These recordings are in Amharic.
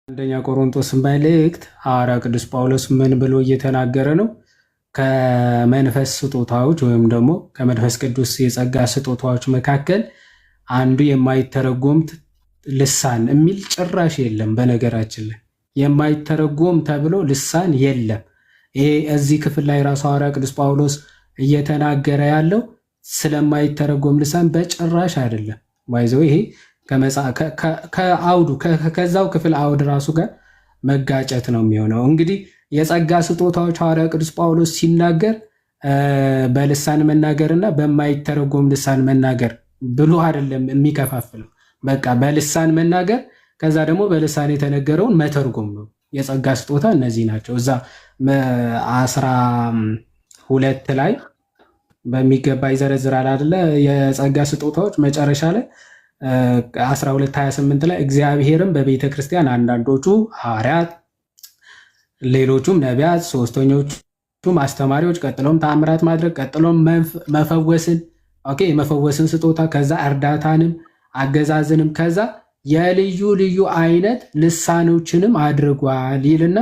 አንደኛ ቆሮንቶስ መልእክት ሐዋርያ ቅዱስ ጳውሎስ ምን ብሎ እየተናገረ ነው? ከመንፈስ ስጦታዎች ወይም ደግሞ ከመንፈስ ቅዱስ የጸጋ ስጦታዎች መካከል አንዱ የማይተረጎም ልሳን የሚል ጭራሽ የለም። በነገራችን ላይ የማይተረጎም ተብሎ ልሳን የለም። ይሄ እዚህ ክፍል ላይ ራሱ ሐዋርያ ቅዱስ ጳውሎስ እየተናገረ ያለው ስለማይተረጎም ልሳን በጭራሽ አይደለም። ባይዘው ይሄ ከአውዱ ከዛው ክፍል አውድ ራሱ ጋር መጋጨት ነው የሚሆነው። እንግዲህ የጸጋ ስጦታዎች ሐዋርያ ቅዱስ ጳውሎስ ሲናገር በልሳን መናገር እና በማይተረጎም ልሳን መናገር ብሎ አይደለም የሚከፋፍለው። በቃ በልሳን መናገር ከዛ ደግሞ በልሳን የተነገረውን መተርጎም ነው። የጸጋ ስጦታ እነዚህ ናቸው። እዛ 12 ላይ በሚገባ ይዘረዝራል አይደለ? የጸጋ ስጦታዎች መጨረሻ ላይ 12:28 ላይ እግዚአብሔርም በቤተ ክርስቲያን አንዳንዶቹ ሐዋርያት፣ ሌሎቹም ነቢያት፣ ሶስተኞቹም አስተማሪዎች፣ ቀጥሎም ተአምራት ማድረግ፣ ቀጥሎም የመፈወስን ስጦታ፣ ከዛ እርዳታንም አገዛዝንም፣ ከዛ የልዩ ልዩ አይነት ልሳኖችንም አድርጓል ይልና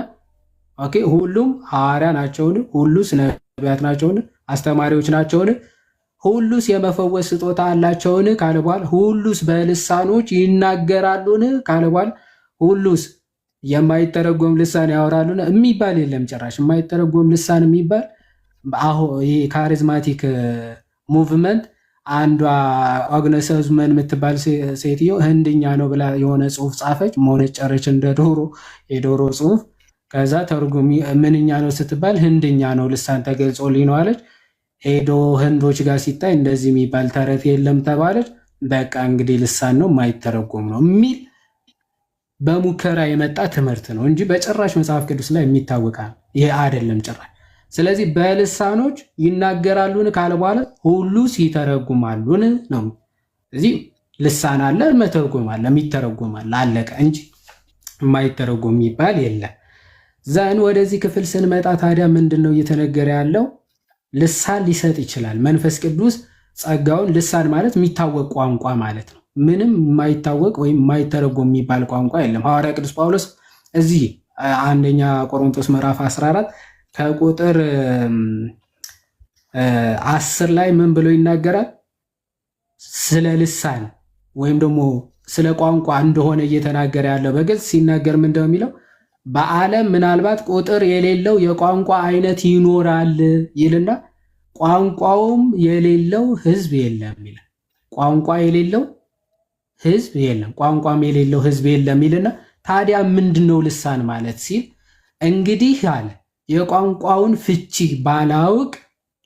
ሁሉም ሐዋርያ ናቸውን? ሁሉስ ነቢያት ናቸውን? አስተማሪዎች ናቸውን? ሁሉስ የመፈወስ ስጦታ አላቸውን ካለ በኋላ ሁሉስ በልሳኖች ይናገራሉን ካለ በኋላ ሁሉስ የማይተረጎም ልሳን ያወራሉን የሚባል የለም። ጭራሽ የማይተረጎም ልሳን የሚባል ይሄ ካሪዝማቲክ ሙቭመንት አንዷ አግነስ ዙመን የምትባል ሴትዮ ህንድኛ ነው ብላ የሆነ ጽሁፍ ጻፈች። መሆነጨረች እንደ ዶሮ የዶሮ ጽሁፍ። ከዛ ተርጉሚ ምንኛ ነው ስትባል ህንድኛ ነው ልሳን ተገልጾልኝ ነው አለች። ሄዶ ህንዶች ጋር ሲታይ እንደዚህ የሚባል ተረት የለም ተባለች። በቃ እንግዲህ ልሳን ነው የማይተረጎም ነው የሚል በሙከራ የመጣ ትምህርት ነው እንጂ በጭራሽ መጽሐፍ ቅዱስ ላይ የሚታወቃል ይሄ አይደለም ጭራሽ። ስለዚህ በልሳኖች ይናገራሉን ካለ በኋላ ሁሉስ ይተረጉማሉን ነው። እዚህ ልሳን አለ፣ መተርጎም አለ፣ የሚተረጎም አለ፣ አለቀ እንጂ የማይተረጎም የሚባል የለም። ዘን ወደዚህ ክፍል ስንመጣ ታዲያ ምንድን ነው እየተነገረ ያለው? ልሳን ሊሰጥ ይችላል መንፈስ ቅዱስ ጸጋውን። ልሳን ማለት የሚታወቅ ቋንቋ ማለት ነው። ምንም የማይታወቅ ወይም የማይተረጎም የሚባል ቋንቋ የለም። ሐዋርያ ቅዱስ ጳውሎስ እዚህ አንደኛ ቆሮንቶስ ምዕራፍ 14 ከቁጥር 10 ላይ ምን ብሎ ይናገራል? ስለ ልሳን ወይም ደግሞ ስለ ቋንቋ እንደሆነ እየተናገረ ያለው በግልጽ ሲናገር ምንድን ነው የሚለው? በዓለም ምናልባት ቁጥር የሌለው የቋንቋ አይነት ይኖራል ይልና ቋንቋውም የሌለው ሕዝብ የለም ይላል። ቋንቋ የሌለው ሕዝብ የለም፣ ቋንቋም የሌለው ሕዝብ የለም ይልና ታዲያ ምንድነው ልሳን ማለት ሲል እንግዲህ አለ የቋንቋውን ፍቺ ባላውቅ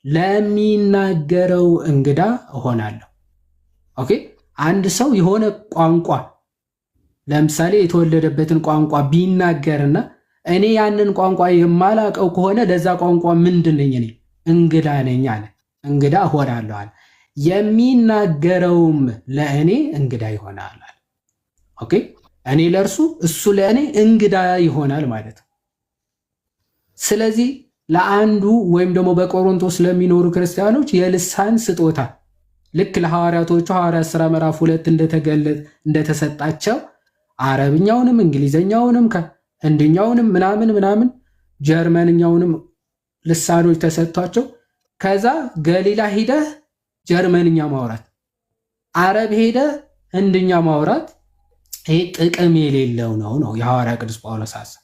ለሚናገረው እንግዳ እሆናለሁ። አንድ ሰው የሆነ ቋንቋ ለምሳሌ የተወለደበትን ቋንቋ ቢናገርና እኔ ያንን ቋንቋ የማላቀው ከሆነ ለዛ ቋንቋ ምንድን ነኝ? እኔ እንግዳ ነኝ አለ። እንግዳ እሆናለሁ አለ። የሚናገረውም ለእኔ እንግዳ ይሆናል አለ። እኔ ለእርሱ እሱ ለእኔ እንግዳ ይሆናል ማለት ነው። ስለዚህ ለአንዱ ወይም ደግሞ በቆሮንቶስ ለሚኖሩ ክርስቲያኖች የልሳን ስጦታ ልክ ለሐዋርያቶቹ ሐዋርያት ሥራ ምዕራፍ 2 እንደተሰጣቸው አረብኛውንም እንግሊዘኛውንም ህንድኛውንም ምናምን ጀርመንኛውንም ልሳኖች ተሰጥቷቸው ከዛ ገሊላ ሂደህ ጀርመንኛ ማውራት፣ አረብ ሄደህ ህንድኛ ማውራት ይሄ ጥቅም የሌለው ነው የሐዋርያ ቅዱስ ጳውሎስ ሐሳብ።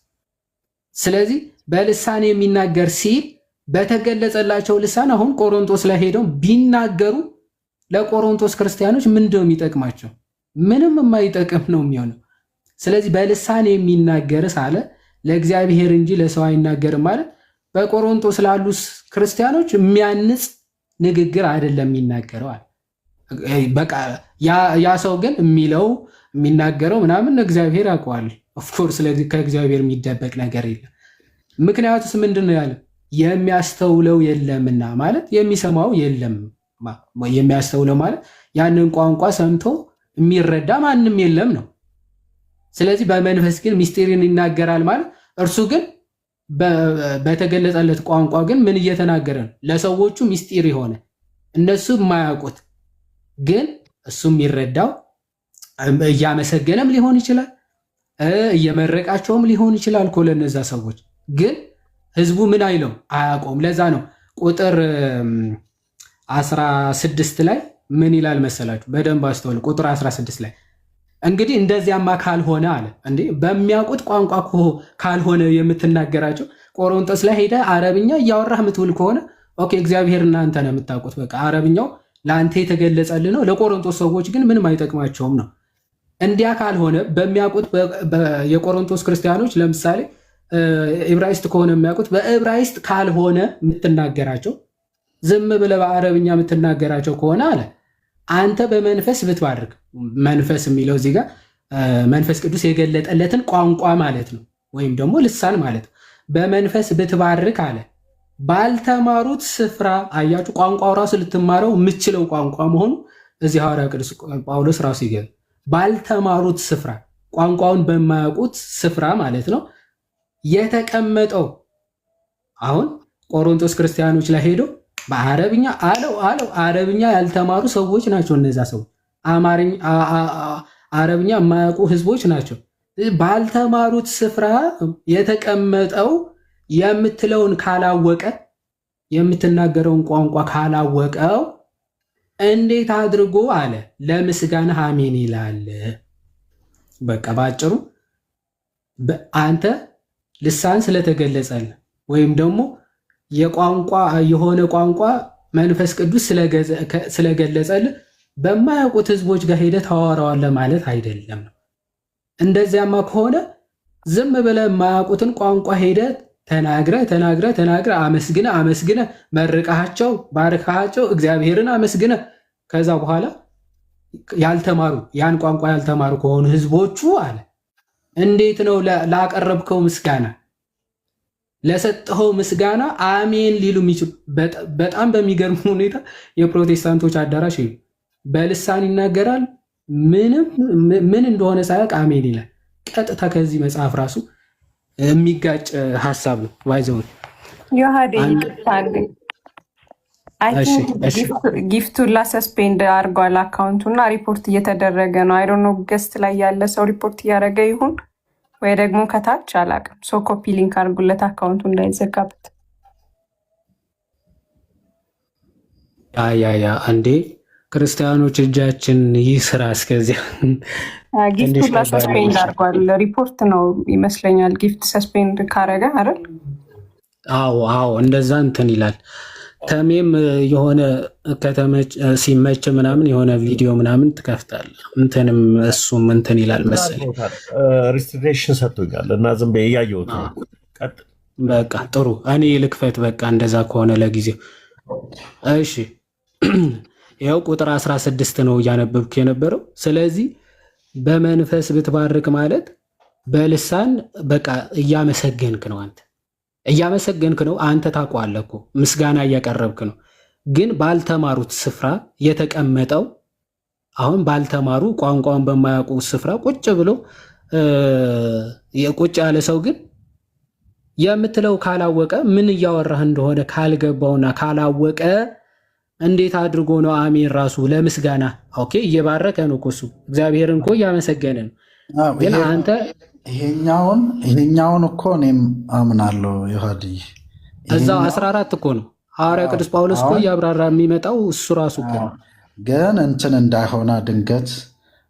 ስለዚህ በልሳን የሚናገር ሲል በተገለጸላቸው ልሳን አሁን ቆሮንቶስ ላይ ሄደው ቢናገሩ ለቆሮንቶስ ክርስቲያኖች ምንድነው የሚጠቅማቸው? ምንም የማይጠቅም ነው የሚሆነው። ስለዚህ በልሳን የሚናገር ሳለ ለእግዚአብሔር እንጂ ለሰው አይናገርም ማለት በቆሮንቶስ ላሉ ክርስቲያኖች የሚያንጽ ንግግር አይደለም የሚናገረው አለ። በቃ ያ ሰው ግን የሚናገረው ምናምን እግዚአብሔር ያውቀዋል። ኦፍኮርስ ከእግዚአብሔር የሚደበቅ ነገር የለም። ምክንያቱስ ምንድን ነው ያለ? የሚያስተውለው የለምና ማለት የሚሰማው የለም። የሚያስተውለው ማለት ያንን ቋንቋ ሰምቶ የሚረዳ ማንም የለም ነው። ስለዚህ በመንፈስ ግን ምስጢርን ይናገራል ማለት እርሱ ግን በተገለጸለት ቋንቋ ግን ምን እየተናገረ ነው? ለሰዎቹ ምስጢር የሆነ እነሱ የማያውቁት ግን እሱ የሚረዳው እያመሰገነም ሊሆን ይችላል እየመረቃቸውም ሊሆን ይችላል እኮ ለነዛ ሰዎች። ግን ህዝቡ ምን አይለው አያውቀውም። ለዛ ነው ቁጥር 16 ላይ ምን ይላል መሰላችሁ? በደንብ አስተውሉ። ቁጥር 16 ላይ እንግዲህ እንደዚያማ ካልሆነ አለ እንዴ በሚያውቁት ቋንቋ ካልሆነ የምትናገራቸው ቆሮንቶስ ላይ ሄደ አረብኛ እያወራህ የምትውል ከሆነ ኦኬ፣ እግዚአብሔር እናንተ ነው የምታውቁት። በቃ አረብኛው ለአንተ የተገለጸልህ ነው። ለቆሮንቶስ ሰዎች ግን ምንም አይጠቅማቸውም ነው። እንዲያ ካልሆነ በሚያውቁት የቆሮንቶስ ክርስቲያኖች ለምሳሌ ዕብራይስጥ ከሆነ የሚያውቁት በዕብራይስጥ ካልሆነ የምትናገራቸው ዝም ብለህ በአረብኛ የምትናገራቸው ከሆነ አለ አንተ በመንፈስ ብትባርክ፣ መንፈስ የሚለው እዚህ ጋር መንፈስ ቅዱስ የገለጠለትን ቋንቋ ማለት ነው፣ ወይም ደግሞ ልሳን ማለት ነው። በመንፈስ ብትባርክ አለ ባልተማሩት ስፍራ። አያችሁ ቋንቋው ራሱ ልትማረው የምችለው ቋንቋ መሆኑ እዚህ ሐዋርያ ቅዱስ ጳውሎስ ራሱ ይገ ባልተማሩት ስፍራ፣ ቋንቋውን በማያውቁት ስፍራ ማለት ነው የተቀመጠው። አሁን ቆሮንቶስ ክርስቲያኖች ላይ ሄዶ በአረብኛ አለው አረብኛ ያልተማሩ ሰዎች ናቸው እነዛ ሰዎች። አረብኛ የማያውቁ ህዝቦች ናቸው። ባልተማሩት ስፍራ የተቀመጠው የምትለውን ካላወቀ፣ የምትናገረውን ቋንቋ ካላወቀው እንዴት አድርጎ አለ ለምስጋና አሜን ይላል? በቃ ባጭሩ አንተ ልሳን ስለተገለጸልህ ወይም ደግሞ የሆነ ቋንቋ መንፈስ ቅዱስ ስለገለጸልህ በማያውቁት ህዝቦች ጋር ሄደህ ታወራዋለህ ማለት አይደለም ነው። እንደዚያማ ከሆነ ዝም ብለህ የማያውቁትን ቋንቋ ሄደህ ተናግረ አመስግነ መርቃቸው ባርካቸው እግዚአብሔርን አመስግነ ከዛ በኋላ ያልተማሩ ያን ቋንቋ ያልተማሩ ከሆኑ ህዝቦቹ አለ እንዴት ነው ላቀረብከው ምስጋና ለሰጠኸው ምስጋና አሜን ሊሉ የሚችሉ? በጣም በሚገርም ሁኔታ የፕሮቴስታንቶች አዳራሽ በልሳን ይናገራል፣ ምን እንደሆነ ሳያውቅ አሜን ይላል። ቀጥታ ከዚህ መጽሐፍ ራሱ የሚጋጭ ሀሳብ ነው። ዋይዘውን ጊፍቱን ላሰስፔንድ አድርጓል አካውንቱ እና ሪፖርት እየተደረገ ነው። አይ ዶንት ኖ ገስት ላይ ያለ ሰው ሪፖርት እያደረገ ይሁን ወይ ደግሞ ከታች አላውቅም። ሶ ኮፒ ሊንክ አድርጉለት አካውንቱ እንዳይዘጋበት። ያ እንዴ ክርስቲያኖች እጃችን ይህ ስራ እስከዚያ ጊፍቱን ላሰስፔንድ አድርጓል። ሪፖርት ነው ይመስለኛል። ጊፍት ሰስፔንድ ካረገ አይደል? አዎ እንደዛ እንትን ይላል። ተሜም የሆነ ሲመች ምናምን የሆነ ቪዲዮ ምናምን ትከፍታል እንትንም እሱም እንትን ይላል መሰለኝ ሪስትሪክሽን ሰጥቶኛል እና ዝም ብዬ እያየሁት ነው። በቃ ጥሩ እኔ ልክፈት በቃ እንደዛ ከሆነ ለጊዜው እሺ። ይኸው ቁጥር 16 ነው እያነበብክ የነበረው። ስለዚህ በመንፈስ ብትባርክ ማለት በልሳን በቃ እያመሰገንክ ነው። እያመሰገንክ ነው። አንተ ታውቀዋለህ እኮ ምስጋና እያቀረብክ ነው። ግን ባልተማሩት ስፍራ የተቀመጠው አሁን ባልተማሩ ቋንቋውን በማያውቁ ስፍራ ቁጭ ብሎ ቁጭ ያለ ሰው ግን የምትለው ካላወቀ ምን እያወራህ እንደሆነ ካልገባውና ካላወቀ እንዴት አድርጎ ነው አሜን ራሱ ለምስጋና ኦኬ እየባረከ ነው እኮ እሱ እግዚአብሔርን እኮ እያመሰገነ ነው። ግን አንተ ይሄኛውን እኮ እኔም አምናለሁ። ይሁዲ እዛው 14 እኮ ነው ሐዋርያ ቅዱስ ጳውሎስ እኮ እያብራራ የሚመጣው እሱ ራሱ እኮ ነው። ግን እንትን እንዳይሆና ድንገት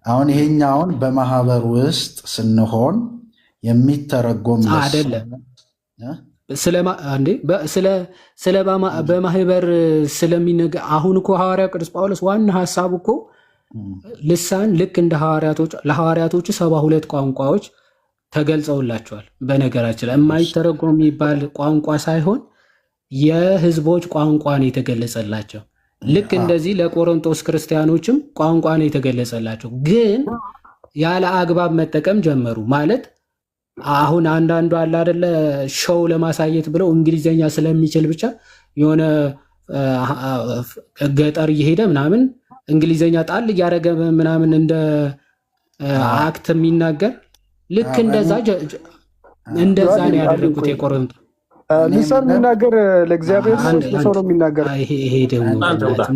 አሁን ይሄኛውን በማህበር ውስጥ ስንሆን የሚተረጎም አይደለም በማህበር ስለሚነገ አሁን እኮ ሐዋርያ ቅዱስ ጳውሎስ ዋና ሀሳቡ እኮ ልሳን ልክ እንደ ለሐዋርያቶቹ 72 ቋንቋዎች ተገልጸውላቸዋል። በነገራችን ላይ የማይተረጎም የሚባል ቋንቋ ሳይሆን የህዝቦች ቋንቋ ነው የተገለጸላቸው። ልክ እንደዚህ ለቆሮንቶስ ክርስቲያኖችም ቋንቋ ነው የተገለጸላቸው። ግን ያለ አግባብ መጠቀም ጀመሩ ማለት አሁን አንዳንዱ አለ አይደለ ሾው ለማሳየት ብለው እንግሊዘኛ ስለሚችል ብቻ የሆነ ገጠር እየሄደ ምናምን እንግሊዘኛ ጣል እያደረገ ምናምን እንደ አክት የሚናገር ልክ እንደዛ ነው ያደረጉት። የቆሮንቶ ልሳን የሚናገር ለእግዚአብሔር ሰው ነው የሚናገር። ይሄ ደግሞ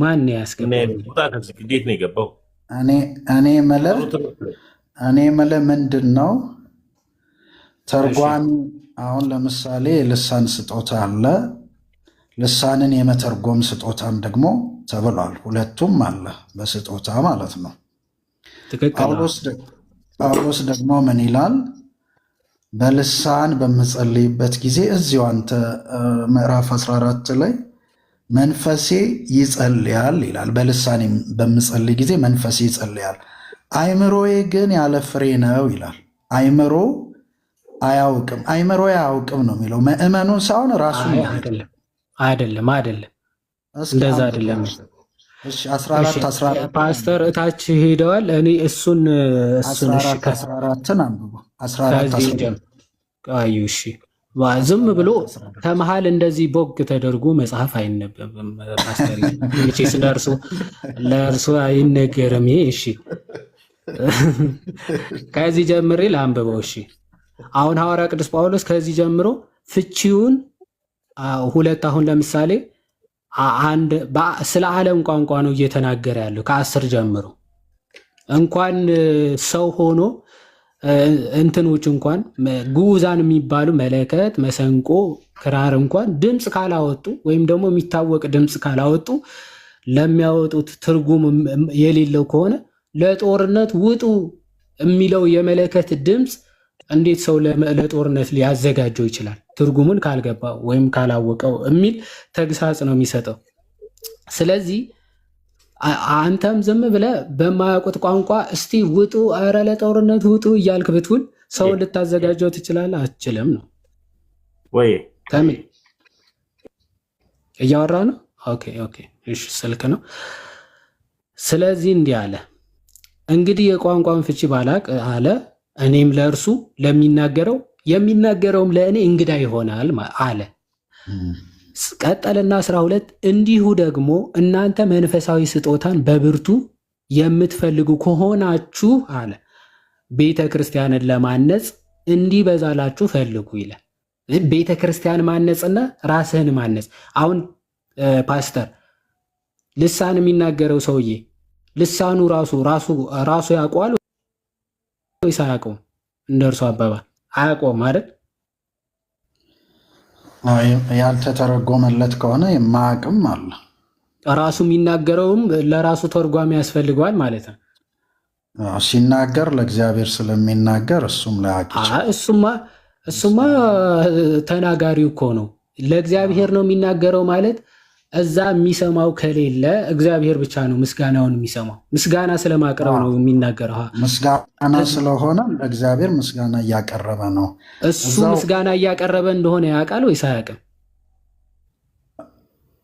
ማን ያስገባው? እኔ የምልህ ምንድን ነው ተርጓሚ አሁን ለምሳሌ የልሳን ስጦታ አለ፣ ልሳንን የመተርጎም ስጦታም ደግሞ ተብሏል። ሁለቱም አለ በስጦታ ማለት ነው። ጳውሎስ ደግሞ ምን ይላል? በልሳን በምጸልይበት ጊዜ እዚሁ አንተ ምዕራፍ 14 ላይ መንፈሴ ይጸልያል ይላል። በልሳን በምጸልይ ጊዜ መንፈሴ ይጸልያል፣ አይምሮዬ ግን ያለ ፍሬ ነው ይላል። አይምሮ አያውቅም ነው የሚለው። ምእመኑን ሳይሆን ራሱ አይደለም እንደዛ አይደለም። 14 ፓስተር እታች ሄደዋል። እኔ እሱን 14 አንብቦ 14 እሺ፣ ዝም ብሎ ከመሃል እንደዚህ ቦግ ተደርጎ መጽሐፍ አይነበብም። ፓስተር እቺስ ለእርሱ አይነገርም። እሺ፣ ከዚህ ጀምሬ ላንብበው። እሺ፣ አሁን ሐዋርያ ቅዱስ ጳውሎስ ከዚህ ጀምሮ ፍቺውን ሁለት አሁን ለምሳሌ ስለ ዓለም ቋንቋ ነው እየተናገረ ያለው ከ10 ጀምሮ እንኳን ሰው ሆኖ እንትኖች እንኳን ግዑዛን የሚባሉ መለከት፣ መሰንቆ፣ ክራር እንኳን ድምፅ ካላወጡ ወይም ደግሞ የሚታወቅ ድምፅ ካላወጡ ለሚያወጡት ትርጉም የሌለው ከሆነ ለጦርነት ውጡ የሚለው የመለከት ድምፅ እንዴት ሰው ለጦርነት ሊያዘጋጀው ይችላል? ትርጉሙን ካልገባ ወይም ካላወቀው የሚል ተግሳጽ ነው የሚሰጠው። ስለዚህ አንተም ዝም ብለህ በማያውቁት ቋንቋ እስቲ ውጡ፣ ኧረ ለጦርነት ውጡ እያልክ ብትውል ሰውን ልታዘጋጀው ትችላለህ? አትችልም ነው ወይ? ከምን እያወራ ነው? ኦኬ እሺ፣ ስልክ ነው። ስለዚህ እንዲህ አለ፣ እንግዲህ የቋንቋን ፍቺ ባላቅ አለ እኔም ለእርሱ የሚናገረውም ለእኔ እንግዳ ይሆናል አለ። ቀጠልና 12 እንዲሁ ደግሞ እናንተ መንፈሳዊ ስጦታን በብርቱ የምትፈልጉ ከሆናችሁ አለ ቤተ ክርስቲያንን ለማነጽ እንዲበዛላችሁ ፈልጉ ይላል። ቤተ ክርስቲያን ማነጽና ራስህን ማነጽ። አሁን ፓስተር ልሳን የሚናገረው ሰውዬ ልሳኑ ራሱ ያውቀዋል ወይስ አያውቀውም? እንደ እርሱ አባባል አያውቀውም አይደል? ያልተተረጎመለት ከሆነ የማያውቅም አለ። ራሱ የሚናገረውም ለራሱ ተርጓሚ ያስፈልገዋል ማለት ነው። ሲናገር ለእግዚአብሔር ስለሚናገር እሱም ላያውቅ ይችላል። እሱማ ተናጋሪው እኮ ነው። ለእግዚአብሔር ነው የሚናገረው ማለት እዛ የሚሰማው ከሌለ እግዚአብሔር ብቻ ነው ምስጋናውን የሚሰማው። ምስጋና ስለማቅረብ ነው የሚናገረው። ምስጋና ስለሆነ ለእግዚአብሔር ምስጋና እያቀረበ ነው። እሱ ምስጋና እያቀረበ እንደሆነ ያውቃል ወይስ አያውቅም?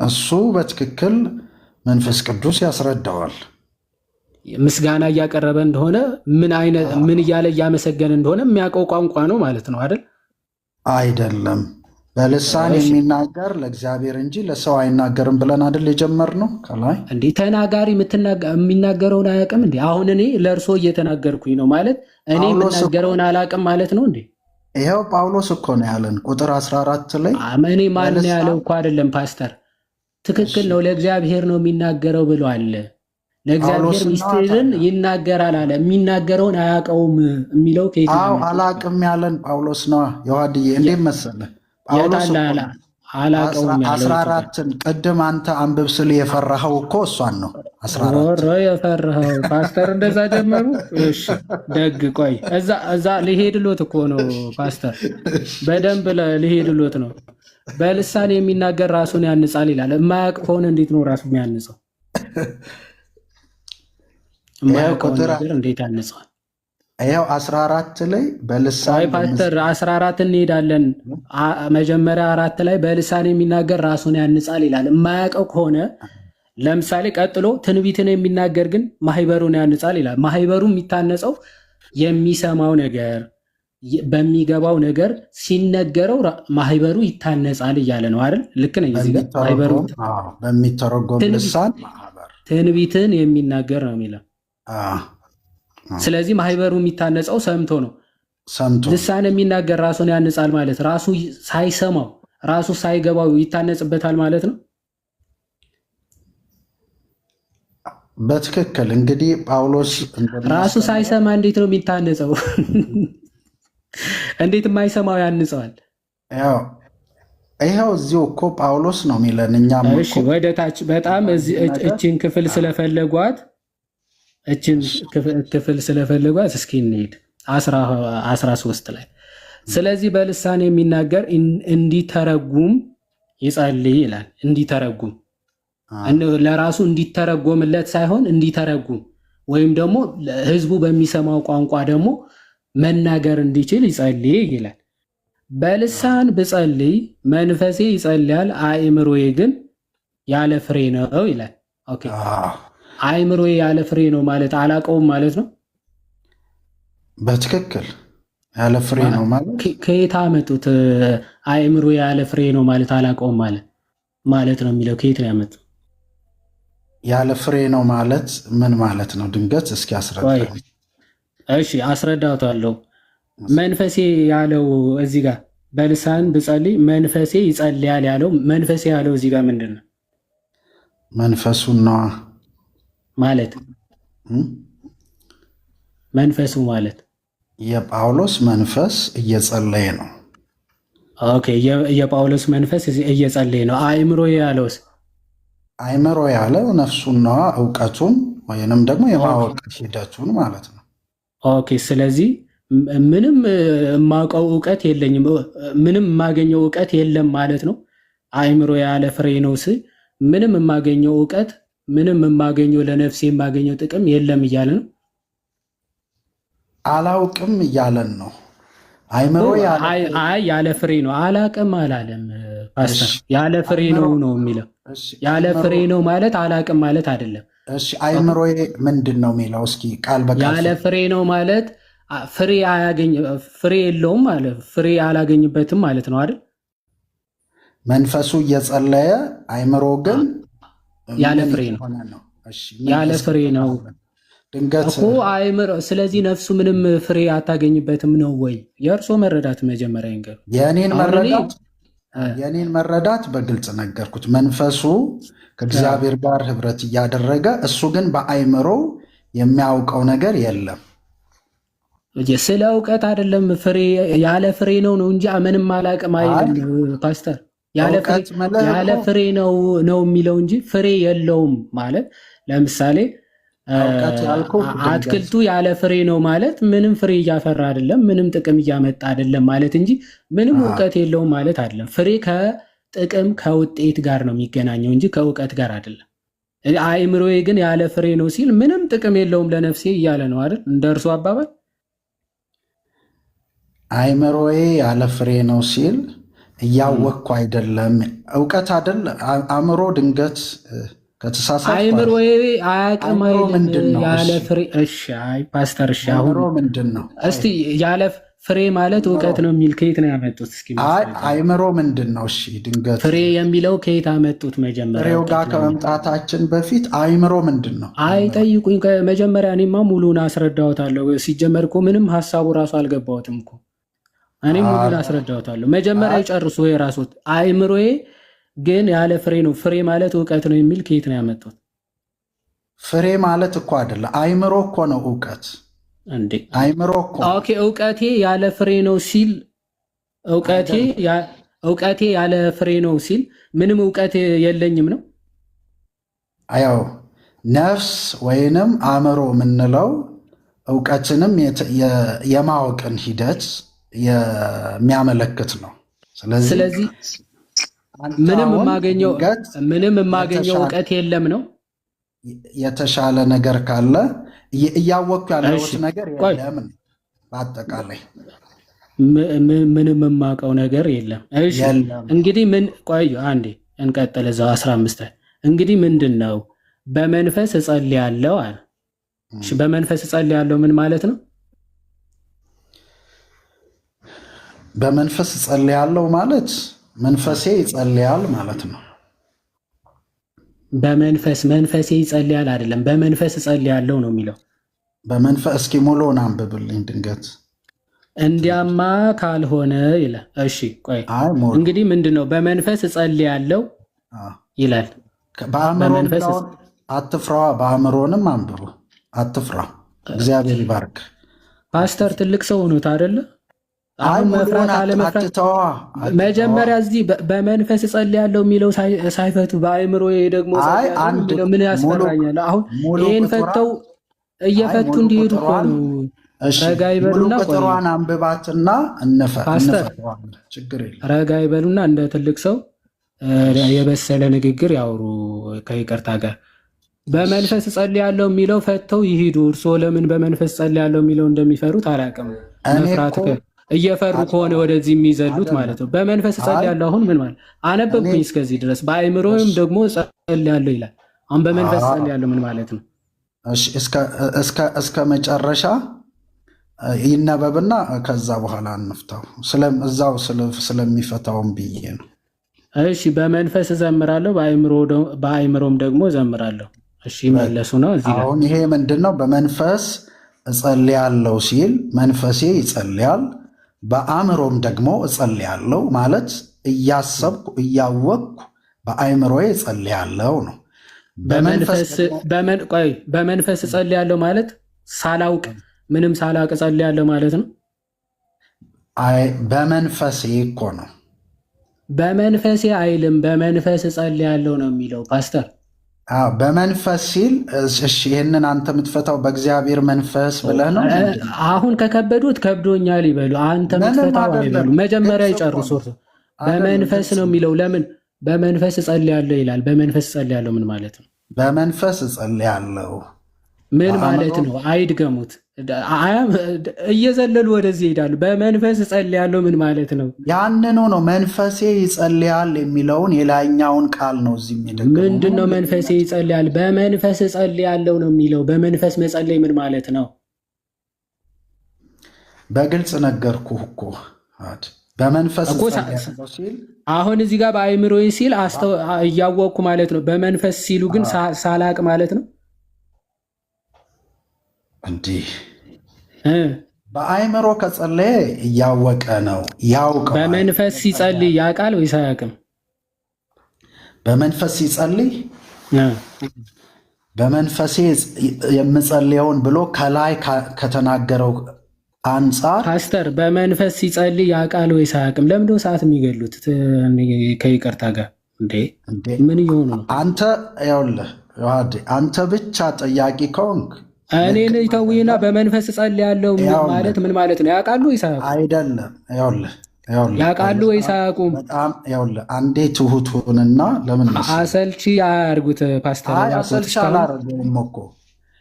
እሱ በትክክል መንፈስ ቅዱስ ያስረዳዋል። ምስጋና እያቀረበ እንደሆነ ምን እያለ እያመሰገነ እንደሆነ የሚያውቀው ቋንቋ ነው ማለት ነው አይደል? አይደለም። በልሳን የሚናገር ለእግዚአብሔር እንጂ ለሰው አይናገርም ብለን አይደል የጀመርነው? ከላይ እንዴ ተናጋሪ የሚናገረውን አያውቅም እንዴ? አሁን እኔ ለእርሶ እየተናገርኩኝ ነው ማለት እኔ የምናገረውን አላውቅም ማለት ነው እንዴ? ይኸው ጳውሎስ እኮ ነው ያለን ቁጥር 14 ላይ እኔ ማን ያለው እኮ አይደለም ፓስተር፣ ትክክል ነው ለእግዚአብሔር ነው የሚናገረው ብሏል። ለእግዚአብሔር ምስጢርን ይናገራል አለ። የሚናገረውን አያውቀውም የሚለው ከየት ነው? አላውቅም ያለን ጳውሎስ ነው። ዮሐድዬ እንዴት መሰለህ? ጳውሎስ 14ን ቅድም አንተ አንብብ ስል የፈራኸው እኮ እሷን ነው። 14 የፈራኸው ፓስተር እንደዛ ጀመሩ። እሺ ደግ ቆይ፣ እዛ ሊሄድሎት እኮ ነው ፓስተር፣ በደንብ ሊሄድሎት ነው። በልሳን የሚናገር ራሱን ያንጻል ይላል። የማያውቅ ከሆነ እንዴት ነው ራሱ የሚያንጸው? የማያውቀው ነገር እንዴት ያንጸዋል? ይኸው 14 ላይ በልሳን ፓስተር 14 እንሄዳለን። መጀመሪያ 4 ላይ በልሳን የሚናገር ራሱን ያንጻል ይላል። የማያውቀው ከሆነ ለምሳሌ ቀጥሎ ትንቢትን የሚናገር ግን ማህበሩን ያንጻል ይላል። ማህበሩ የሚታነጸው የሚሰማው ነገር በሚገባው ነገር ሲነገረው ማህበሩ ይታነጻል እያለ ነው አይደል? ልክ ነኝ? እዚህ ጋር ማህበሩ በሚተረጎም ልሳን ትንቢትን የሚናገር ነው የሚለው። ስለዚህ ማህበሩ የሚታነጸው ሰምቶ ነው። ልሳን የሚናገር ራሱን ያንጻል ማለት ራሱ ሳይሰማው ራሱ ሳይገባው ይታነጽበታል ማለት ነው። በትክክል እንግዲህ ጳውሎስ ራሱ ሳይሰማ እንዴት ነው የሚታነጸው? እንዴት የማይሰማው ያንጸዋል? ያው ይኸው እዚሁ እኮ ጳውሎስ ነው የሚለን። እኛም እሺ ወደ ታች በጣም እችን ክፍል ስለፈለጓት እስኪ እንሂድ 13 ላይ ስለዚህ በልሳን የሚናገር እንዲተረጉም ይጸልይ ይላል። እንዲተረጉም ለራሱ እንዲተረጎምለት ሳይሆን እንዲተረጉም ወይም ደግሞ ህዝቡ በሚሰማው ቋንቋ ደግሞ መናገር እንዲችል ይጸልይ ይላል። በልሳን ብጸልይ መንፈሴ ይጸልያል፣ አእምሮዬ ግን ያለ ፍሬ ነው ይላል። ኦኬ አእምሮዬ ያለ ፍሬ ነው ማለት አላቀውም ማለት ነው። በትክክል ያለ ፍሬ ነው ማለት ከየት አመጡት? አእምሮዬ ያለ ፍሬ ነው ማለት አላቀውም ማለት ነው የሚለው ከየት ነው ያመጡት? ያለ ፍሬ ነው ማለት ምን ማለት ነው? ድንገት እስኪ አስረዳኝ። እሺ አስረዳታለሁ። መንፈሴ ያለው እዚህ ጋር በልሳን ብጸልይ መንፈሴ ይጸልያል ያለው መንፈሴ ያለው እዚህ ጋር ምንድን ነው? መንፈሱን ነዋ ማለት መንፈሱ ማለት የጳውሎስ መንፈስ እየጸለየ ነው። ኦኬ የጳውሎስ መንፈስ እየጸለየ ነው። አእምሮ ያለውስ? አእምሮ ያለው ነፍሱን ነዋ፣ እውቀቱን ወይንም ደግሞ የማወቅ ሂደቱን ማለት ነው። ኦኬ ስለዚህ ምንም የማውቀው እውቀት የለኝም፣ ምንም የማገኘው እውቀት የለም ማለት ነው። አእምሮ ያለ ፍሬ ነው ስል ምንም የማገኘው እውቀት፣ ምንም የማገኘው ለነፍሴ የማገኘው ጥቅም የለም እያለ ነው። አላውቅም እያለን ነው። አእምሮ ያለ ፍሬ ነው። አላቅም አላለም ፓስተር። ያለ ፍሬ ነው ነው የሚለው። ያለ ፍሬ ነው ማለት አላቅም ማለት አይደለም። እሺ አእምሮ ምንድን ነው የሚለው? እስኪ ቃል በቃል ያለ ፍሬ ነው ማለት ፍሬ የለውም ማለት ፍሬ አላገኝበትም ማለት ነው አይደል? መንፈሱ እየጸለየ አእምሮ ግን ያለ ፍሬ ነው። ያለ ፍሬ ነው ድንገት እኮ አእምሮ። ስለዚህ ነፍሱ ምንም ፍሬ አታገኝበትም ነው ወይ? የእርሶ መረዳት መጀመሪያ ይንገር። የኔን መረዳት በግልጽ ነገርኩት። መንፈሱ ከእግዚአብሔር ጋር ህብረት እያደረገ እሱ ግን በአእምሮ የሚያውቀው ነገር የለም። ስለ እውቀት አይደለም። ፍሬ ያለ ፍሬ ነው እንጂ ምንም አላቅም አይልም ፓስተር። ያለ ፍሬ ነው የሚለው እንጂ ፍሬ የለውም ማለት ለምሳሌ አትክልቱ ያለ ፍሬ ነው ማለት ምንም ፍሬ እያፈራ አይደለም፣ ምንም ጥቅም እያመጣ አይደለም ማለት እንጂ ምንም እውቀት የለውም ማለት አይደለም። ፍሬ ከጥቅም ከውጤት ጋር ነው የሚገናኘው እንጂ ከእውቀት ጋር አይደለም። አእምሮዬ ግን ያለ ፍሬ ነው ሲል ምንም ጥቅም የለውም ለነፍሴ እያለ ነው አይደል? እንደ እርሱ አባባል አእምሮዬ ያለ ፍሬ ነው ሲል እያወቅኩ አይደለም፣ እውቀት አይደል? አእምሮ ድንገት ከተሳሳተ አእምሮ አያውቅም ያለ ፍሬ። እሺ አይ ፓስተር፣ እሺ አሁን ምንድን ነው እስቲ ያለ ፍሬ ማለት እውቀት ነው የሚል ከየት ነው ያመጡት? እስኪ አእምሮ ምንድን ነው? እሺ ድንገት ፍሬ የሚለው ከየት አመጡት? መጀመሪያ ፍሬው ጋር ከመምጣታችን በፊት አእምሮ ምንድን ነው? አይጠይቁኝ መጀመሪያ። እኔማ ሙሉን አስረዳዎታለሁ። ሲጀመር እኮ ምንም ሀሳቡ ራሱ አልገባዎትም እኮ። እኔ ሙሉን አስረዳዎታለሁ። መጀመሪያ ይጨርሱ የራስዎት። አእምሮዬ ግን ያለ ፍሬ ነው። ፍሬ ማለት እውቀት ነው የሚል ከየት ነው ያመጡት? ፍሬ ማለት እኮ አይደለም፣ አእምሮ እኮ ነው እውቀት እንዴ። አእምሮ እኮ ኦኬ። እውቀቴ ያለ ፍሬ ነው ሲል እውቀቴ ያለ ፍሬ ነው ሲል ምንም እውቀት የለኝም ነው። ያው ነፍስ ወይንም አእምሮ የምንለው እውቀትንም የማወቅን ሂደት የሚያመለክት ነው። ስለዚህ ምንም የማገኘው እውቀት የለም ነው። የተሻለ ነገር ካለ እያወቅኩ ያለሁት ነገር የለም። በአጠቃላይ ምንም የማውቀው ነገር የለም። እሺ እንግዲህ ቆዩ አንዴ እንቀጥል። እዛው 15 እንግዲህ ምንድን ነው በመንፈስ እጸልያለሁ አለ። እሺ በመንፈስ እጸልያለሁ ምን ማለት ነው? በመንፈስ እጸልያለሁ ማለት መንፈሴ ይጸልያል ማለት ነው። መንፈሴ ይጸልያል አይደለም፣ በመንፈስ እጸልያለሁ ነው የሚለው። በመንፈስ እስኪ ሙሉውን አንብብልኝ ድንገት። እንዲያማ ካልሆነ ይላል። እሺ ቆይ እንግዲህ ምንድን ነው በመንፈስ እጸልያለሁ ይላል። በአእምሮ አትፍራዋ፣ በአእምሮንም አንብቡ፣ አትፍራ። እግዚአብሔር ይባርክ። ፓስተር ትልቅ ሰው ሆኖት አይደለ? አሁን መፍራት አለመፍራት መጀመሪያ እዚህ በመንፈስ እጸልያለሁ የሚለው ሳይፈቱ በአእምሮ ደግሞ ምን ያስፈራኛል? አሁን ይሄን ፈተው እየፈቱ እንዲሄዱ እኮ ነው። ረጋ ይበሉና ቁጥሯን አንብባትና ረጋ ይበሉና እንደ ትልቅ ሰው የበሰለ ንግግር ያውሩ ከይቅርታ ጋር። በመንፈስ እጸልያለሁ የሚለው ፈተው ይሄዱ። እርስዎ ለምን በመንፈስ እጸልያለሁ የሚለው እንደሚፈሩት አላውቅም። መፍራት እየፈሩ ከሆነ ወደዚህ የሚዘሉት ማለት ነው። በመንፈስ እጸልያለሁ አሁን ምን ማለት አነበብኩኝ እስከዚህ ድረስ። በአእምሮም ደግሞ እጸልያለሁ ይላል። አሁን በመንፈስ እጸልያለሁ ምን ማለት ነው? እስከ መጨረሻ ይነበብና ከዛ በኋላ እንፍታው። እዛው ስለሚፈታውን ብዬ ነው። እሺ በመንፈስ እዘምራለሁ በአእምሮም ደግሞ እዘምራለሁ። እሺ መለሱ ነው እዚህ ጋር። አሁን ይሄ ምንድነው? በመንፈስ እጸልያለሁ ሲል መንፈሴ ይጸልያል፣ በአእምሮም ደግሞ እጸልያለሁ ማለት እያሰብኩ እያወቅኩ በአእምሮዬ እጸልያለሁ ነው። በመንፈስ እጸልያለሁ ማለት ሳላውቅ ምንም ሳላውቅ እጸልያለሁ ማለት ነው። በመንፈሴ እኮ ነው። በመንፈሴ አይልም፣ በመንፈስ እጸልያለሁ ነው የሚለው ፓስተር። በመንፈስ ሲል እሺ፣ ይህንን አንተ የምትፈታው በእግዚአብሔር መንፈስ ብለህ ነው። አሁን ከከበዱት ከብዶኛል ይበሉ፣ አንተ የምትፈታው አይበሉ። መጀመሪያ ይጨርሱ። በመንፈስ ነው የሚለው። ለምን በመንፈስ እጸልያለሁ ይላል? በመንፈስ እጸልያለሁ ምን ማለት ነው? በመንፈስ እጸልያለሁ ምን ማለት ነው? አይድገሙት። እየዘለሉ ወደዚህ ይሄዳሉ። በመንፈስ እጸልያለሁ ምን ማለት ነው? ያንኑ ነው መንፈሴ ይጸልያል የሚለውን የላይኛውን ቃል ነው እዚህ የሚደገመው። ምንድን ነው መንፈሴ ይጸልያል? በመንፈስ እጸልያለሁ ነው የሚለው። በመንፈስ መጸለይ ምን ማለት ነው? በግልጽ ነገርኩህ እኮ በመንፈስ ሲል አሁን እዚህ ጋር በአእምሮዬ ሲል እያወቅኩ ማለት ነው። በመንፈስ ሲሉ ግን ሳላቅ ማለት ነው። እንዲህ በአእምሮ ከጸለየ እያወቀ ነው ያውቀዋል። በመንፈስ ሲጸልይ ያውቃል ወይስ አያውቅም? በመንፈስ ሲጸልይ በመንፈሴ የምጸልየውን ብሎ ከላይ ከተናገረው አንጻር ፓስተር በመንፈስ ሲጸልይ ያውቃል ወይስ አያውቅም? ለምንድነው ሰዓት የሚገሉት? ከይቅርታ ጋር እንዴ ምን እየሆኑ ነው? አንተ ብቻ ጠያቂ ከሆንክ እኔን ተውይና በመንፈስ እጸልያለሁ ማለት ምን ማለት ነው? ያውቃሉ ወይስ አያውቁም? አይደለም ያውቃሉ ወይስ አያውቁም? በጣም አንዴ ትሁቱንና ለምን አሰልቺ አያርጉት ፓስተር። አሰልቺ አላረገውም እኮ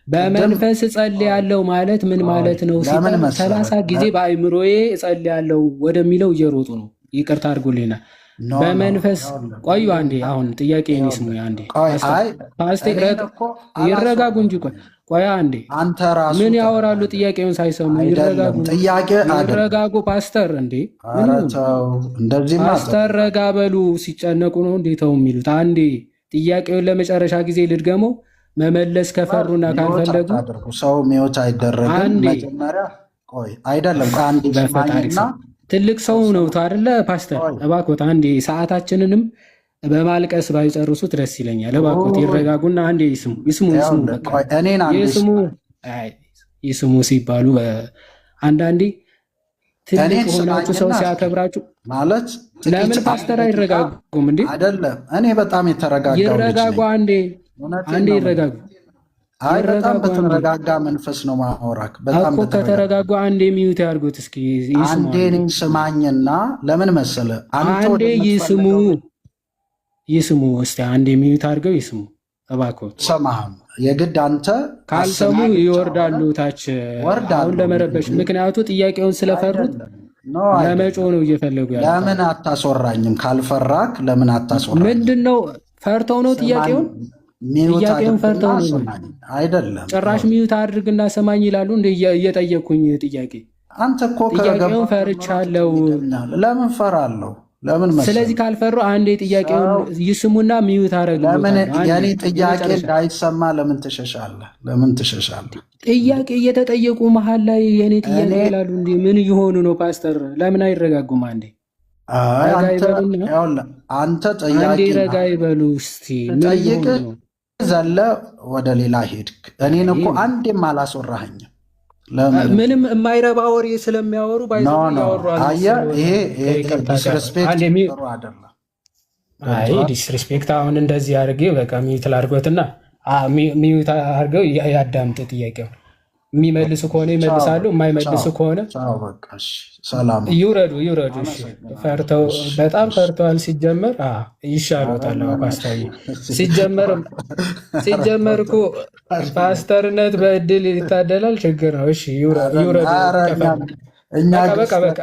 በመንፈስ እጸልያለሁ ማለት ምን ማለት ነው? 30 ጊዜ በአእምሮዬ እጸልያለሁ ወደሚለው እየሮጡ ነው። ይቅርታ አድርጉልኝና በመንፈስ ቆዩ አንዴ። አሁን ጥያቄ ይስሙ አንዴ። ፓስተር ይረጋጉ እንጂ ቆይ አንዴ። አንተ ራሱ ምን ያወራሉ? ጥያቄውን ሳይሰሙ ይረጋጉ። ፓስተር እንዴ እንደዚህ ፓስተር ረጋ በሉ። ሲጨነቁ ነው እንዴ ተው የሚሉት? አንዴ ጥያቄውን ለመጨረሻ ጊዜ ልድገመው። መመለስ ከፈሩና ካልፈለጉ ሰው ሚወት አይደረግም። መጀመሪያ ቆይ አይደለም አንዴ በፈጣሪና ትልቅ ሰው ነው አይደለ ፓስተር? እባክዎት አንዴ ሰዓታችንንም በማልቀስ ባይጨርሱት ደስ ይለኛል። እባክዎት ይረጋጉና አንዴ ይስሙ ሲባሉ አንዳንዴ ትልቅ ሆናችሁ ሰው ሲያከብራችሁ ማለት ለምን ፓስተር አይረጋጉም እንዴ? አይደለም እኔ በጣም የተረጋጋው ይረጋጉ አንዴ ይረጋጉ። አይ በጣም በተረጋጋ መንፈስ ነው ማወራክ። በጣም ከተረጋጉ አንዴ ሚዩት ያርጉት እስኪ። አንዴ ስማኝና ለምን መሰለ አንዴ ይስሙ እስቲ አንዴ ሚዩት አድርገው ይስሙ እባክዎት። ሰማህም የግድ አንተ ካልሰሙ ይወርዳሉ ታች አሁን ለመረበሽ። ምክንያቱ ጥያቄውን ስለፈሩት ለመጮ ነው እየፈለጉ ያለው። ለምን አታስወራኝም? ካልፈራክ ለምን አታስወራኝም? ምንድነው ፈርተው ነው ጥያቄውን ፈርተው ነው አይደለም። ጭራሽ ሚዩት አድርግና ሰማኝ ይላሉ እንደ እየጠየቅኩኝ ጥያቄ። አንተ እኮ ጥያቄውን ፈርቻለሁ። ለምን ፈራለሁ? ለምን መሰለህ? ስለዚህ ካልፈሩ አንዴ ጥያቄውን ይስሙና ሚዩት አደረግልኝ። ለምን የኔ ጥያቄ እንዳይሰማ ለምን ትሸሻለህ? ጥያቄ እየተጠየቁ መሀል ላይ የኔ ጥያቄ ይላሉ እንዴ? ምን እየሆኑ ነው ፓስተር? ለምን አይረጋጉም? አንዴ አንተ ጠያቂ ረጋ ይበሉ እስቲ። ዘለ ወደ ሌላ ሄድክ። እኔን እኮ አንዴም አላስወራኸኝም። ምንም የማይረባ ወሬ ስለሚያወሩ ዲስሪስፔክት አሁን እንደዚህ አድርጌ በቃ ሚዩት ላድርጎትና ሚዩት አድርገው ያዳምጥ። ጥያቄው የሚመልሱ ከሆነ ይመልሳሉ፣ የማይመልሱ ከሆነ ይውረዱ። ፈርተው በጣም ፈርተዋል። ሲጀመር ይሻሉታል። ፓስተር ሲጀመር እኮ ፓስተርነት በእድል ይታደላል። ችግር ነው። እሺ ይውረዱ። በቃ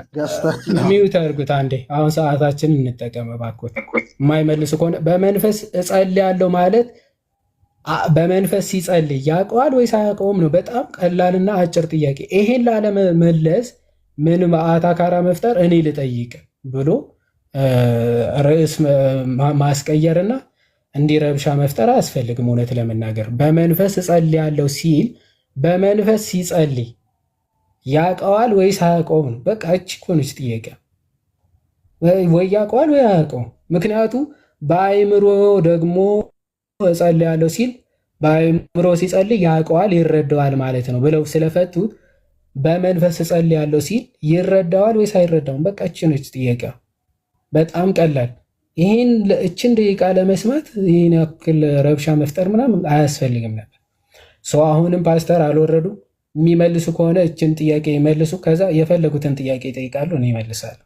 ሚዩት አድርጉት አንዴ። አሁን ሰዓታችንን እንጠቀም እባክዎት። የማይመልሱ ከሆነ በመንፈስ እጸልያለሁ ማለት በመንፈስ ሲጸልይ ያውቀዋል ወይስ አያውቀውም ነው። በጣም ቀላልና አጭር ጥያቄ። ይሄን ላለመመለስ ምን አታካራ መፍጠር እኔ ልጠይቅ ብሎ ርዕስ ማስቀየርና እንዲረብሻ መፍጠር አያስፈልግም። እውነት ለመናገር በመንፈስ እጸልያለሁ ሲል በመንፈስ ሲጸልይ ያውቀዋል ወይስ አያውቀውም ነው። በቃ እቺ እኮ ነች ጥያቄ። ወይ ያውቀዋል ወይ አያውቀውም። ምክንያቱ በአእምሮ ደግሞ እጸልያለሁ ሲል በአእምሮ ሲጸልይ ያውቀዋል ይረዳዋል ማለት ነው ብለው ስለፈቱት በመንፈስ እጸልያለሁ ሲል ይረዳዋል ወይስ አይረዳውም? በቃ እቺ ነች ጥያቄ። በጣም ቀላል። ይህን እችን ደቂቃ ለመስማት ይህን ያክል ረብሻ መፍጠር ምናምን አያስፈልግም ነበር። ሰው አሁንም ፓስተር አልወረዱ። የሚመልሱ ከሆነ እችን ጥያቄ ይመልሱ። ከዛ የፈለጉትን ጥያቄ ይጠይቃሉ፣ እኔ ይመልሳሉ።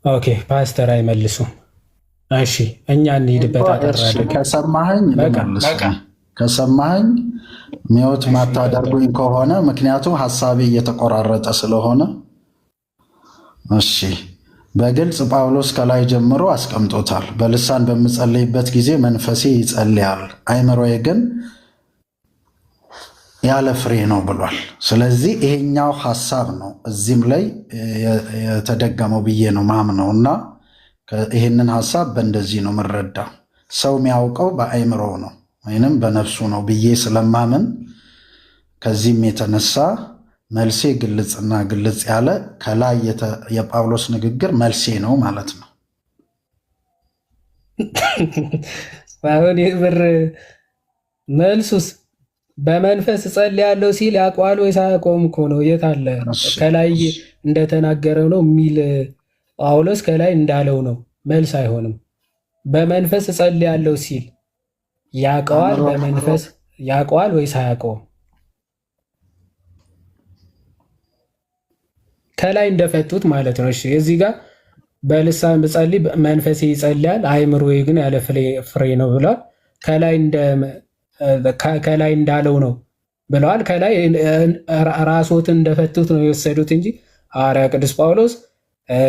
ኦኬ ፓስተር አይመልሱም። እሺ እኛ እንሂድበት። ከሰማኸኝ ሚውት ማታደርጉኝ ከሆነ ምክንያቱም ሀሳቤ እየተቆራረጠ ስለሆነ። እሺ በግልጽ ጳውሎስ ከላይ ጀምሮ አስቀምጦታል። በልሳን በምጸልይበት ጊዜ መንፈሴ ይጸልያል፣ አይምሮዬ ግን ያለ ፍሬ ነው ብሏል። ስለዚህ ይሄኛው ሀሳብ ነው እዚህም ላይ የተደገመው ብዬ ነው ማምነው እና ይህንን ሀሳብ በእንደዚህ ነው የምረዳው። ሰው የሚያውቀው በአይምሮ ነው ወይንም በነፍሱ ነው ብዬ ስለማምን ከዚህም የተነሳ መልሴ ግልጽና ግልጽ ያለ ከላይ የጳውሎስ ንግግር መልሴ ነው ማለት ነው። አሁን የብር መልሱስ በመንፈስ እጸልያለሁ ሲል ያውቀዋል ወይስ አያውቀውም እኮ ነው። የት አለ? ከላይ እንደተናገረው ነው የሚል ጳውሎስ ከላይ እንዳለው ነው። መልስ አይሆንም። በመንፈስ እጸልያለሁ ሲል ያውቀዋል፣ በመንፈስ ያውቀዋል ወይስ አያውቀውም? ከላይ እንደፈቱት ማለት ነው። እሺ እዚህ ጋር በልሳን ብጸልይ መንፈሴ ይጸልያል፣ አይምሮዬ ግን ያለ ፍሬ ነው ብሏል። ከላይ እንዳለው ነው ብለዋል። ከላይ ራስዎትን እንደፈቱት ነው የወሰዱት እንጂ ሐዋርያ ቅዱስ ጳውሎስ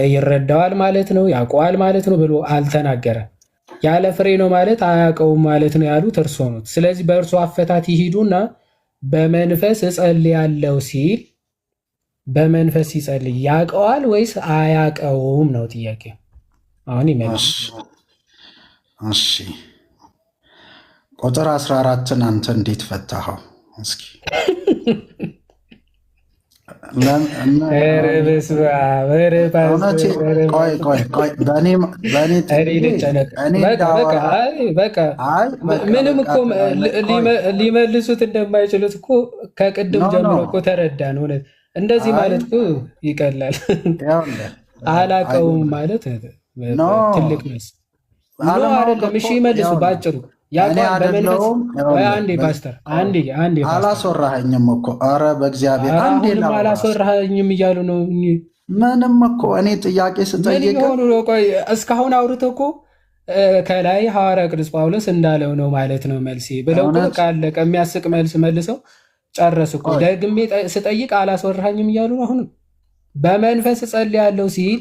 ይረዳዋል ማለት ነው ያውቀዋል ማለት ነው ብሎ አልተናገረም። ያለ ፍሬ ነው ማለት አያውቀውም ማለት ነው ያሉት እርሶ ነው። ስለዚህ በእርሶ አፈታት ይሂዱና በመንፈስ እጸልያለሁ ሲል በመንፈስ ሲጸልይ ያውቀዋል ወይስ አያውቀውም ነው ጥያቄ። አሁን ይመልስ። እሺ ቁጥር 14ን አንተ እንዴት ፈታኸው? እስኪ ምንም እኮ ሊመልሱት እንደማይችሉት እኮ ከቅድም ጀምሮ እኮ ተረዳን። እውነት እንደዚህ ማለት እኮ ይቀላል። አላውቀውም ማለት ትልቅ መስ አይደለም። እሺ ይመልሱ ባጭሩ። አንዴ ፓስተር አላስወራኸኝም እኮ ኧረ በእግዚአብሔር አሁንም አላስወራኸኝም እያሉ ነው። ምንም እኮ እኔ ጥያቄ ስጠይቅ እስካሁን አውርተው እኮ ከላይ ሐዋርያ ቅዱስ ጳውሎስ እንዳለው ነው ማለት ነው መልሴ ብለው ቃለቀ። የሚያስቅ መልስ መልሰው ጨረሱ እኮ። ደግሜ ስጠይቅ አላስወራኸኝም እያሉ ነው። አሁንም በመንፈስ እጸልያለሁ ሲል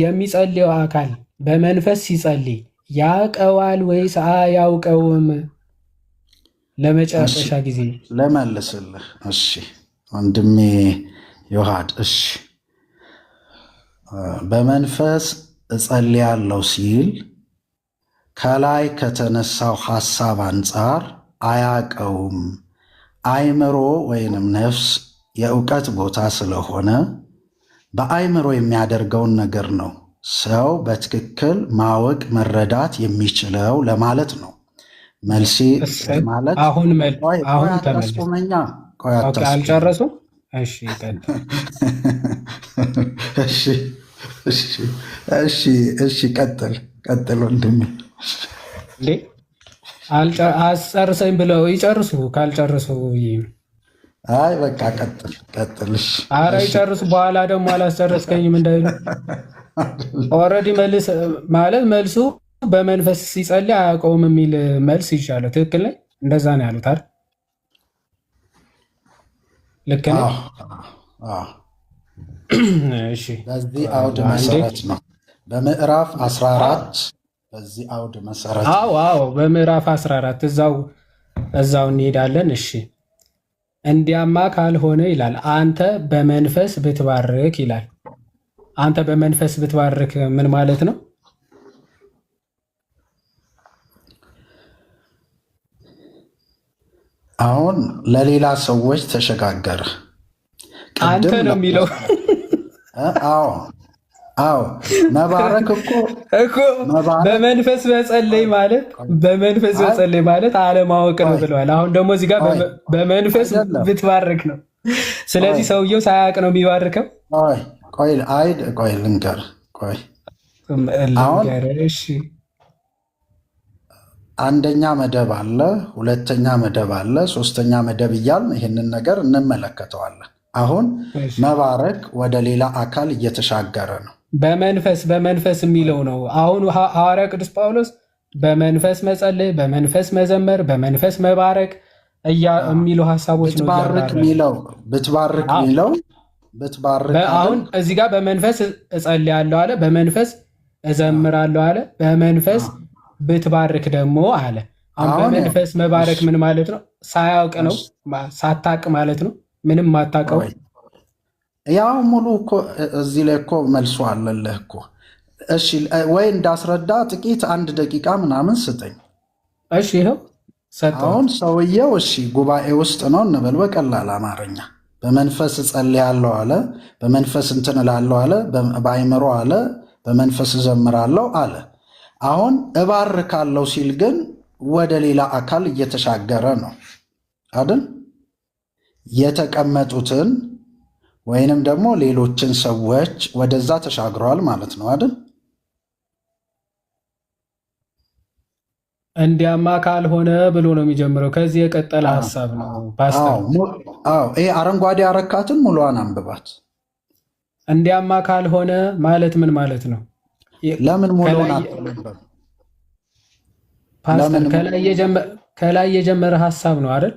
የሚጸልየው አካል በመንፈስ ሲጸልይ ያውቀዋል ወይስ አያውቀውም? ለመጨረሻ ጊዜ ለመልስልህ። እሺ ወንድሜ ዮሐድ፣ እሺ በመንፈስ እጸልያለሁ ሲል ከላይ ከተነሳው ሐሳብ አንጻር አያውቀውም። አይምሮ ወይንም ነፍስ የእውቀት ቦታ ስለሆነ በአይምሮ የሚያደርገውን ነገር ነው ሰው በትክክል ማወቅ መረዳት የሚችለው ለማለት ነው። መልሴ ማለት አሁን አታስቆመኛ። አልጨረሱም። እሺ ቀጥል ወንድሜ። አስጨርሰኝ ብለው ይጨርሱ። ካልጨርሱ አይ በቃ ቀጥል። አረ ይጨርሱ። በኋላ ደግሞ አላስጨረስከኝም እንዳይሉ። ኦልሬዲ መልሱ በመንፈስ ሲጸልይ አያውቀውም የሚል መልስ ይሻለው። ትክክል ነኝ? እንደዛ ነው ያሉት አይደል? ልክ ነው። እሺ፣ በዚህ አውድ መሰረት ነው በምዕራፍ 14 በዚህ አውድ መሰረት። አዎ በምዕራፍ 14 እዛው እንሄዳለን። እሺ፣ እንዲያማ ካልሆነ ይላል አንተ በመንፈስ ብትባርክ ይላል። አንተ በመንፈስ ብትባርክ ምን ማለት ነው? አሁን ለሌላ ሰዎች ተሸጋገረ። አንተ ነው የሚለው። አዎ መባረክ እኮ በመንፈስ መጸለይ ማለት አለማወቅ ነው ብለዋል። አሁን ደግሞ እዚህ ጋር በመንፈስ ብትባርክ ነው። ስለዚህ ሰውየው ሳያውቅ ነው የሚባርከው። ቆይ ልንገር። እሺ፣ አንደኛ መደብ አለ፣ ሁለተኛ መደብ አለ፣ ሶስተኛ መደብ እያልን ይህንን ነገር እንመለከተዋለን። አሁን መባረክ ወደ ሌላ አካል እየተሻገረ ነው። በመንፈስ የሚለው ነው። አሁን ሐዋርያ ቅዱስ ጳውሎስ በመንፈስ መጸለይ፣ በመንፈስ መዘመር፣ በመንፈስ መባረክ የሚሉ ሀሳቦች ነው። ብትባርክ የሚለው አሁን እዚህ ጋር በመንፈስ እጸልያለሁ አለ፣ በመንፈስ እዘምራለሁ አለ፣ በመንፈስ ብትባርክ ደግሞ አለ። አሁን በመንፈስ መባረክ ምን ማለት ነው? ሳያውቅ ነው፣ ሳታቅ ማለት ነው። ምንም ማታውቀው ያው ሙሉ እኮ እዚህ ላይ እኮ መልሶ አለልህ እኮ። እሺ ወይ እንዳስረዳ ጥቂት 1 ደቂቃ ምናምን ስጠኝ። እሺ ይኸው ሰጠው። አሁን ሰውየው እሺ ጉባኤ ውስጥ ነው እንበል፣ በቀላል አማርኛ በመንፈስ እጸልያለሁ አለ፣ በመንፈስ እንትን እላለሁ አለ፣ በአይምሮ አለ፣ በመንፈስ እዘምራለሁ አለ። አሁን እባርካለሁ ሲል ግን ወደ ሌላ አካል እየተሻገረ ነው አይደል? የተቀመጡትን ወይንም ደግሞ ሌሎችን ሰዎች ወደዛ ተሻግረዋል ማለት ነው አይደል? እንዲያማ ካልሆነ ብሎ ነው የሚጀምረው። ከዚህ የቀጠለ ሀሳብ ነው ፓስተር። ይሄ አረንጓዴ አረካትን ሙሉዋን አንብባት። እንዲያማ ካልሆነ ማለት ምን ማለት ነው? ለምን ሙሉውን አትነበብ? ፓስተር ከላይ የጀመረ ሀሳብ ነው አይደል?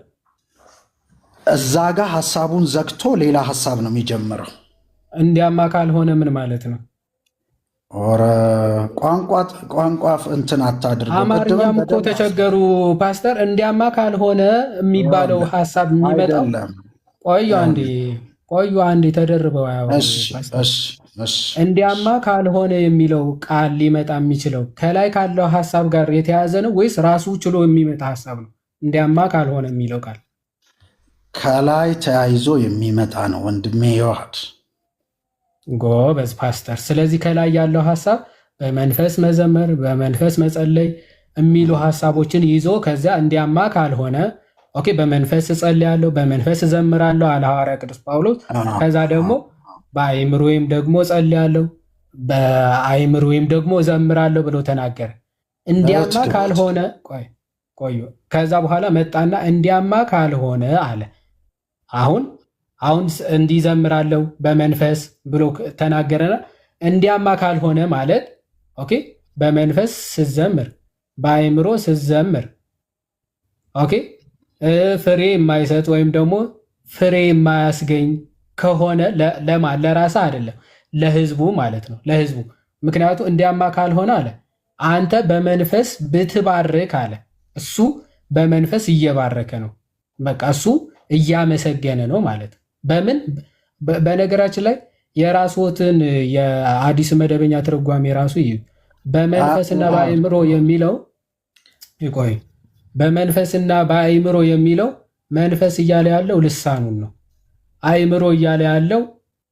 እዛ ጋር ሀሳቡን ዘግቶ ሌላ ሀሳብ ነው የሚጀምረው። እንዲያማ ካልሆነ ምን ማለት ነው? ኦረ ቋንቋ እንትን አታድርገው። አማርኛም እኮ ተቸገሩ ፓስተር። እንዲያማ ካልሆነ የሚባለው ሀሳብ የሚመጣው ቆዩ አንዴ ተደርበው። እንዲያማ ካልሆነ የሚለው ቃል ሊመጣ የሚችለው ከላይ ካለው ሀሳብ ጋር የተያዘ ነው ወይስ ራሱ ችሎ የሚመጣ ሀሳብ ነው? እንዲያማ ካልሆነ የሚለው ቃል ከላይ ተያይዞ የሚመጣ ነው ወንድሜ ዮሐድ። ጎበዝ ፓስተር። ስለዚህ ከላይ ያለው ሀሳብ በመንፈስ መዘመር፣ በመንፈስ መጸለይ የሚሉ ሀሳቦችን ይዞ ከዚያ እንዲያማ ካልሆነ ኦኬ፣ በመንፈስ እጸልያለሁ፣ በመንፈስ እዘምራለሁ አለ ሐዋርያ ቅዱስ ጳውሎስ። ከዛ ደግሞ በአይምሮ ወይም ደግሞ እጸልያለሁ፣ በአይምሮ ወይም ደግሞ እዘምራለሁ ብሎ ተናገረ። እንዲያማ ካልሆነ ቆዩ። ከዛ በኋላ መጣና እንዲያማ ካልሆነ አለ። አሁን እንዲዘምራለሁ በመንፈስ ብሎ ተናገረና እንዲያማ ካልሆነ ማለት ኦኬ፣ በመንፈስ ስዘምር፣ በአይምሮ ስዘምር ኦኬ፣ ፍሬ የማይሰጥ ወይም ደግሞ ፍሬ የማያስገኝ ከሆነ ለራሳ አይደለም ለህዝቡ ማለት ነው፣ ለህዝቡ። ምክንያቱ እንዲያማ ካልሆነ አለ አንተ በመንፈስ ብትባርክ አለ። እሱ በመንፈስ እየባረከ ነው። በቃ እሱ እያመሰገነ ነው ማለት። በምን በነገራችን ላይ የራስዎትን የአዲስ መደበኛ ትርጓሜ ራሱ በመንፈስና በአይምሮ የሚለው ይቆይ። በመንፈስና በአይምሮ የሚለው መንፈስ እያለ ያለው ልሳኑን ነው። አይምሮ እያለ ያለው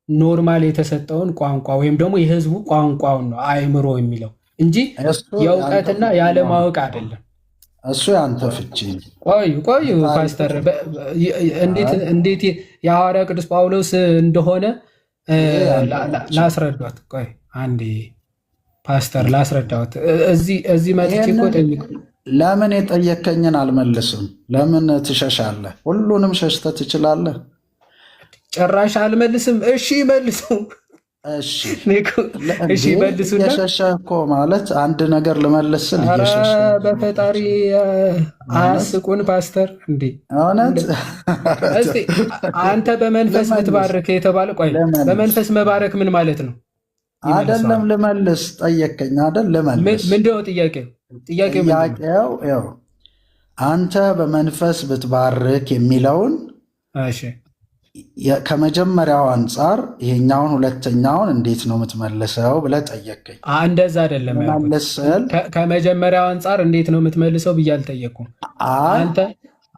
ኖርማል የተሰጠውን ቋንቋ ወይም ደግሞ የህዝቡ ቋንቋውን ነው አእምሮ የሚለው እንጂ የእውቀትና ያለማወቅ አይደለም። እሱ ያንተ ፍቺ። ቆዩ ፓስተር፣ እንዴት የሐዋርያ ቅዱስ ጳውሎስ እንደሆነ ላስረዳት። ቆይ አንዴ ፓስተር ላስረዳት። እዚህ መጥቼ እኮ ጠይቁ። ለምን የጠየከኝን አልመልስም? ለምን ትሸሻለህ? ሁሉንም ሸሽተህ ትችላለህ። ጭራሽ አልመልስም። እሺ መልሱ። እሺ መልሱና እየሸሸህ እኮ ማለት አንድ ነገር ልመልስ ስል እየሸሸህ በፈጣሪ አያስቁን ፓስተር። እንዴ እውነት እስቲ አንተ በመንፈስ ምትባርክ የተባለ ቆይ፣ በመንፈስ መባረክ ምን ማለት ነው? አይደለም ልመልስ። ጠየቀኝ አይደል? ልመልስ። ምንድነው ጥያቄው? ጥያቄው አንተ በመንፈስ ብትባርክ የሚለውን ከመጀመሪያው አንጻር ይሄኛውን ሁለተኛውን እንዴት ነው የምትመልሰው ብለህ ጠየቀኝ። እንደዛ አይደለም ከመጀመሪያው አንጻር እንዴት ነው የምትመልሰው ብዬ አልጠየኩም። አንተ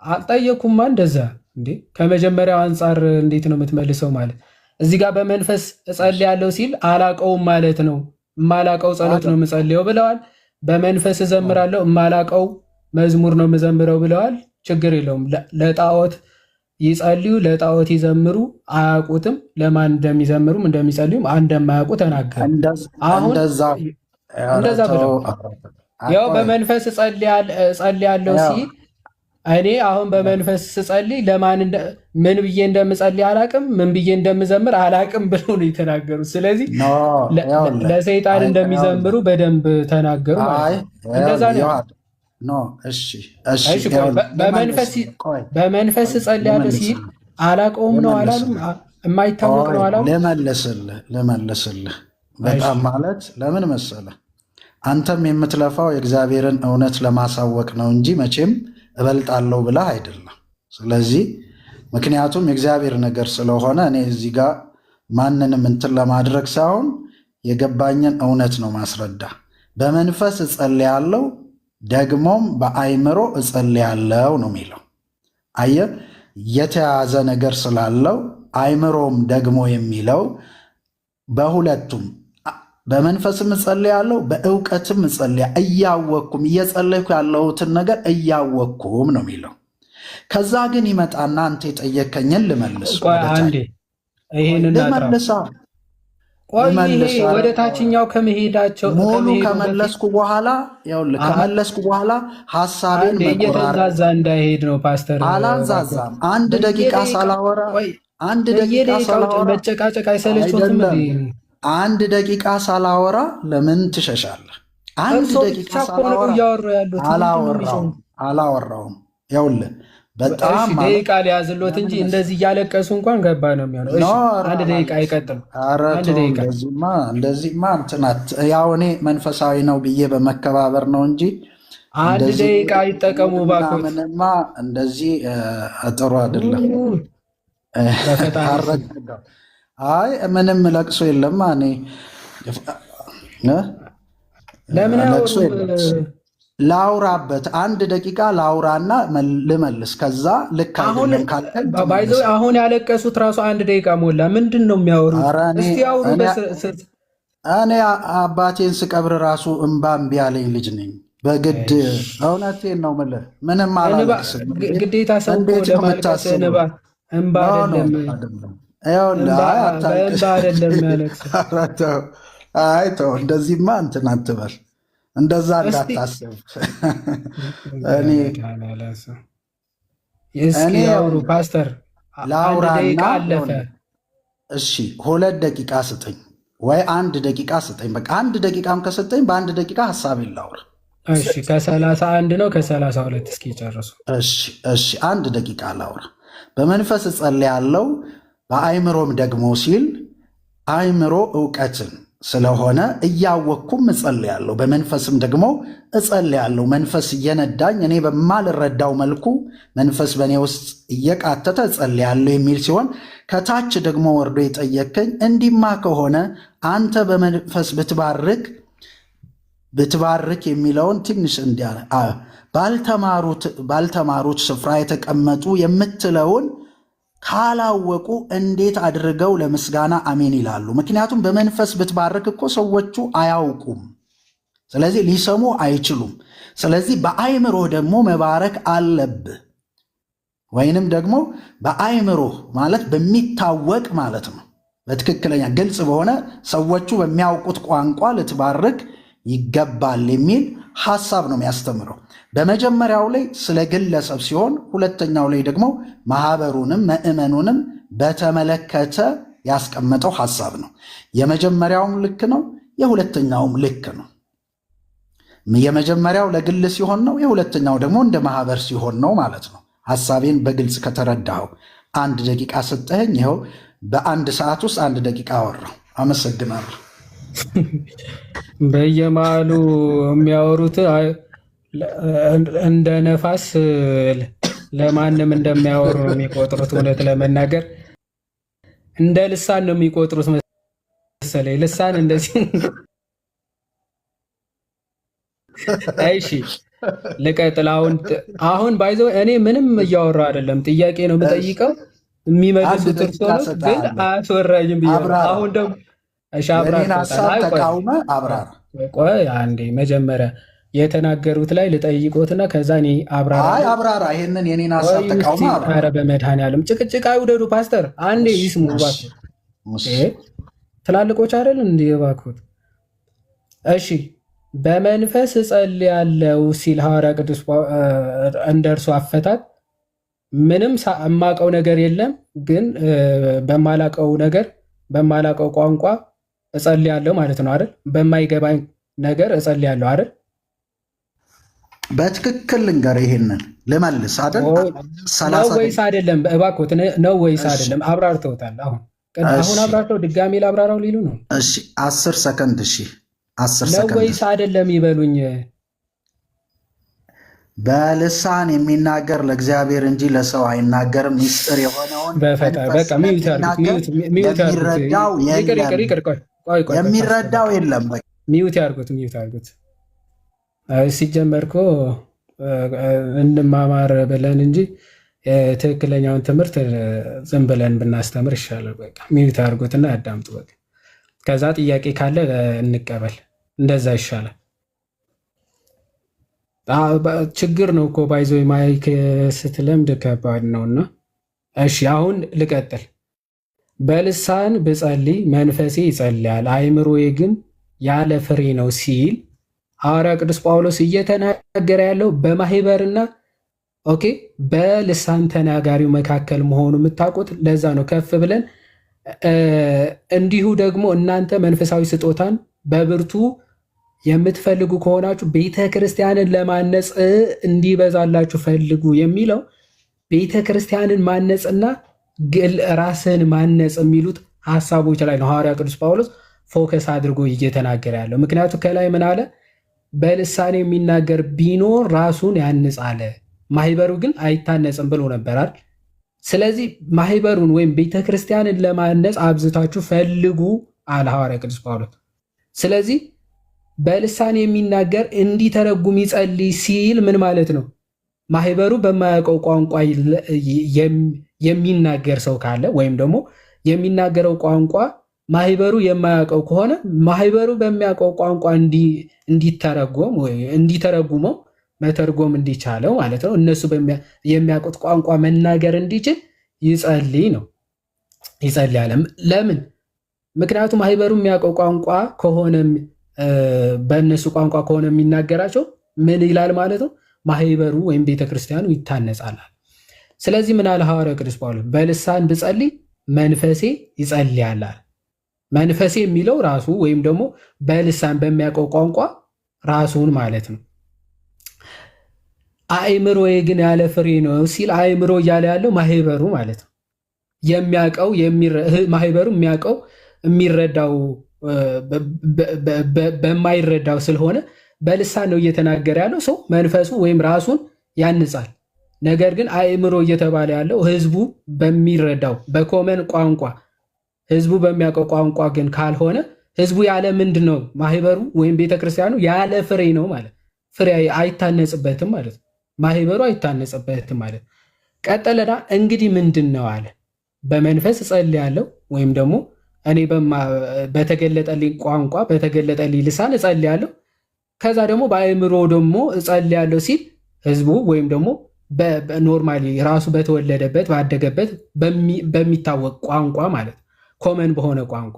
አልጠየኩማ። እንደዛ እንዴ ከመጀመሪያው አንጻር እንዴት ነው የምትመልሰው ማለት እዚህ ጋር በመንፈስ እጸልያለሁ ሲል አላቀውም ማለት ነው። የማላቀው ጸሎት ነው የምጸልየው ብለዋል። በመንፈስ እዘምራለሁ የማላቀው መዝሙር ነው የምዘምረው ብለዋል። ችግር የለውም። ለጣዖት ይጸልዩ፣ ለጣዖት ይዘምሩ፣ አያውቁትም። ለማን እንደሚዘምሩም እንደሚጸልዩም እንደማያውቁ ተናገሩ። አሁን እንደዛ ብለው ያው በመንፈስ እጸልያለሁ ሲል እኔ አሁን በመንፈስ ስጸልይ ለማን ምን ብዬ እንደምጸልይ አላቅም፣ ምን ብዬ እንደምዘምር አላቅም ብለው ነው የተናገሩት። ስለዚህ ለሰይጣን እንደሚዘምሩ በደንብ ተናገሩ ማለት ነው። እንደዛ ነው። በመንፈስ እጸልያለሁ ሲል አላቀውም ነው አላሉም? የማይታወቅ ነው አላሉ? ልመልስልህ በጣም ማለት ለምን መሰለህ፣ አንተም የምትለፋው የእግዚአብሔርን እውነት ለማሳወቅ ነው እንጂ መቼም እበልጣለሁ ብለህ አይደለም። ስለዚህ ምክንያቱም የእግዚአብሔር ነገር ስለሆነ እኔ እዚህ ጋር ማንንም እንትን ለማድረግ ሳይሆን የገባኝን እውነት ነው ማስረዳ። በመንፈስ እጸልያለሁ ደግሞም በአይምሮ እጸልያለሁ ነው የሚለው። አየህ፣ የተያዘ ነገር ስላለው አይምሮም ደግሞ የሚለው በሁለቱም በመንፈስም እጸልያለሁ በእውቀትም እያወቅኩም እየጸለይኩ ያለሁትን ነገር እያወቅኩም ነው የሚለው። ከዛ ግን ይመጣና አንተ የጠየከኝን ልመልስ ወደ ታችኛው ከመሄዳቸው ሙሉ ከመለስኩ በኋላ ሀሳቤን እየተንዛዛ እንዳይሄድ ነው ፓስተር። አላንዛዛም። አንድ ደቂቃ ሳላወራ መጨቃጨቅ አይሰለችትም? አንድ ደቂቃ ሳላወራ ለምን ትሸሻለህ? አንድ ደቂቃ አላወራውም። ይኸውልህ በጣም ደቂቃ ሊያዝሎት እንጂ እንደዚህ እያለቀሱ እንኳን ገባ ነው የሚሆነው። አንድ ደቂቃ አይቀጥም። እንደዚህማ እንትናት ያው እኔ መንፈሳዊ ነው ብዬ በመከባበር ነው እንጂ አንድ ደቂቃ ይጠቀሙ ባኮት። ምንማ እንደዚህ ጥሩ አይደለም። አይ ምንም ለቅሶ የለም። እኔ ለምን ለቅሶ የለም። ላውራበት አንድ ደቂቃ ላውራና ልመልስ። ከዛ ልክ አይደለም ካልከኝ አሁን ያለቀሱት ራሱ አንድ ደቂቃ ሞላ። ምንድን ነው የሚያወሩት? እስቲ አውሩ። እኔ አባቴን ስቀብር ራሱ እምባ እምቢ ያለኝ ልጅ ነኝ። በግድ እውነቴን ነው የምልህ። ምንም አላለቅስም። ግዴታ ሰው ለማልቀስ እምባ አይደለም አይ ተው፣ እንደዚህማ እንትን አትበል፣ እንደዛ እንዳታስብ። እኔ ፓስተር ላውራና እሺ፣ 2 ደቂቃ ስጠኝ ወይ 1 ደቂቃ ስጠኝ። በቃ 1 ደቂቃም ከሰጠኝ በ1 ደቂቃ ሀሳቤን ላውራ። እሺ፣ ከ31 ነው ከ32 እስኪ ጨርሱ። እሺ 1 ደቂቃ ላውራ። በመንፈስ እጸልያለሁ በአይምሮም ደግሞ ሲል አይምሮ እውቀትን ስለሆነ እያወቅኩም እጸልያለሁ፣ በመንፈስም ደግሞ እጸልያለሁ። መንፈስ እየነዳኝ እኔ በማልረዳው መልኩ መንፈስ በእኔ ውስጥ እየቃተተ እጸልያለሁ የሚል ሲሆን ከታች ደግሞ ወርዶ የጠየከኝ እንዲማ ከሆነ አንተ በመንፈስ ብትባርክ የሚለውን ትንሽ ባልተማሩት ስፍራ የተቀመጡ የምትለውን ካላወቁ እንዴት አድርገው ለምስጋና አሜን ይላሉ? ምክንያቱም በመንፈስ ብትባርክ እኮ ሰዎቹ አያውቁም። ስለዚህ ሊሰሙ አይችሉም። ስለዚህ በአይምሮ ደግሞ መባረክ አለብህ። ወይንም ደግሞ በአይምሮ ማለት በሚታወቅ ማለት ነው። በትክክለኛ ግልጽ በሆነ ሰዎቹ በሚያውቁት ቋንቋ ልትባርክ ይገባል የሚል ሐሳብ ነው የሚያስተምረው። በመጀመሪያው ላይ ስለ ግለሰብ ሲሆን፣ ሁለተኛው ላይ ደግሞ ማህበሩንም ምዕመኑንም በተመለከተ ያስቀመጠው ሐሳብ ነው። የመጀመሪያውም ልክ ነው፣ የሁለተኛውም ልክ ነው። የመጀመሪያው ለግል ሲሆን ነው፣ የሁለተኛው ደግሞ እንደ ማህበር ሲሆን ነው ማለት ነው። ሐሳቤን በግልጽ ከተረዳኸው 1 ደቂቃ ሰጠኸኝ። ይኸው በ1 ሰዓት ውስጥ 1 ደቂቃ አወራሁ። አመሰግናለሁ። በየመሃሉ የሚያወሩት እንደ ነፋስ ለማንም እንደሚያወሩ ነው የሚቆጥሩት። እውነት ለመናገር እንደ ልሳን ነው የሚቆጥሩት መሰለኝ። ልሳን እንደዚህ። እሺ ልቀጥል። አሁን ባይዘው እኔ ምንም እያወራሁ አይደለም፣ ጥያቄ ነው የምጠይቀው። የሚመልሱት እርሶ ነው፣ ግን አያስወራኝም ብዬ ነው። አሁን ደግሞ ቆይ አንዴ መጀመሪያ የተናገሩት ላይ ልጠይቆትና ከዛ እኔ አብራራ። ይሄንን የኔን ሀሳብ ተቃውሞ ኧረ በመድኃኒዓለም ጭቅጭቅ አይውደዱ ፓስተር፣ አንዴ ይስሙ እባክዎት። ትላልቆች አይደል እንዴ እባክዎት። እሺ በመንፈስ እጸልያለሁ ሲል ሐዋርያ ቅዱስ እንደ እርሱ አፈታት ምንም የማውቀው ነገር የለም፣ ግን በማላውቀው ቋንቋ እጸልያለሁ ማለት ነው አይደል? በማይገባኝ ነገር እጸልያለሁ አይደል? በትክክል ልንገርህ፣ ይሄንን ልመልስ አይደል? ነው ወይስ አይደለም? እባክዎት ነው ወይስ አይደለም? አብራርተውታል። አሁን አብራርተው ድጋሜ ላብራራው ሊሉ ነው። እሺ 10 ሰከንድ። እሺ 10 ነው ሰከንድ ወይስ አይደለም ይበሉኝ። በልሳን የሚናገር ለእግዚአብሔር እንጂ ለሰው አይናገርም። ሚስጥር የሆነውን የሚረዳው የለም። ሚዩት ያርጉት። ሲጀመር እኮ እንማማር ብለን እንጂ ትክክለኛውን ትምህርት ዝም ብለን ብናስተምር ይሻላል። በቃ ሚዩት ያርጉትና ያዳምጡ። በቃ ከዛ ጥያቄ ካለ እንቀበል። እንደዛ ይሻላል። ችግር ነው እኮ ባይዞ ማይክ ስትለምድ ከባድ ነውና። እሺ አሁን ልቀጥል። በልሳን ብጸልይ መንፈሴ ይጸልያል፣ አይምሮዬ ግን ያለ ፍሬ ነው ሲል ሐዋርያ ቅዱስ ጳውሎስ እየተናገረ ያለው በማህበርና በልሳን ተናጋሪው መካከል መሆኑ የምታውቁት ለዛ ነው። ከፍ ብለን እንዲሁ ደግሞ እናንተ መንፈሳዊ ስጦታን በብርቱ የምትፈልጉ ከሆናችሁ ቤተ ክርስቲያንን ለማነጽ እንዲበዛላችሁ ፈልጉ የሚለው ቤተ ክርስቲያንን ማነጽና ራስን ማነጽ የሚሉት ሀሳቦች ላይ ነው ሐዋርያ ቅዱስ ጳውሎስ ፎከስ አድርጎ እየተናገረ ያለው። ምክንያቱ ከላይ ምን አለ? በልሳን የሚናገር ቢኖር ራሱን ያንጻል፣ ማህበሩ ግን አይታነጽም ብሎ ነበራል። ስለዚህ ማህበሩን ወይም ቤተ ክርስቲያንን ለማነጽ አብዝታችሁ ፈልጉ አለ ሐዋርያ ቅዱስ ጳውሎስ። ስለዚህ በልሳን የሚናገር እንዲተረጉም ይጸልይ ሲል ምን ማለት ነው? ማህበሩ በማያውቀው ቋንቋ የሚናገር ሰው ካለ ወይም ደግሞ የሚናገረው ቋንቋ ማህበሩ የማያውቀው ከሆነ ማህበሩ በሚያውቀው ቋንቋ እንዲተረጉመው መተርጎም እንዲቻለው ማለት ነው። እነሱ የሚያውቁት ቋንቋ መናገር እንዲችል ይጸልይ ነው። ይጸልያል። ለምን? ምክንያቱም ማህበሩ የሚያውቀው ቋንቋ ከሆነ በእነሱ ቋንቋ ከሆነ የሚናገራቸው ምን ይላል ማለት ነው? ማህበሩ ወይም ቤተክርስቲያኑ ይታነጻል። ስለዚህ ምን አለ ሐዋርያው ቅዱስ ጳውሎስ? በልሳን ብጸልይ መንፈሴ ይጸልያል። መንፈሴ የሚለው ራሱ ወይም ደግሞ በልሳን በሚያውቀው ቋንቋ ራሱን ማለት ነው። አእምሮዬ ግን ያለ ፍሬ ነው ሲል አእምሮ እያለ ያለው ማህበሩ ማለት ነው። የሚያውቀው ማህበሩ የሚያውቀው የሚረዳው በማይረዳው ስለሆነ በልሳን ነው እየተናገረ ያለው። ሰው መንፈሱ ወይም ራሱን ያንጻል። ነገር ግን አእምሮ እየተባለ ያለው ህዝቡ በሚረዳው በኮመን ቋንቋ ህዝቡ በሚያውቀው ቋንቋ ግን ካልሆነ ህዝቡ ያለ ምንድን ነው? ማህበሩ ወይም ቤተክርስቲያኑ ያለ ፍሬ ነው ማለት ፍሬ አይታነጽበትም ማለት ማህበሩ አይታነጽበትም ማለት። ቀጠለና እንግዲህ ምንድን ነው አለ? በመንፈስ እጸልያለሁ ወይም ደግሞ እኔ በተገለጠልኝ ቋንቋ በተገለጠልኝ ልሳን እጸልያለሁ። ከዛ ደግሞ በአእምሮ ደግሞ እጸልያለሁ ሲል ህዝቡ ወይም ደግሞ ኖርማሊ ራሱ በተወለደበት ባደገበት በሚታወቅ ቋንቋ ማለት ኮመን በሆነ ቋንቋ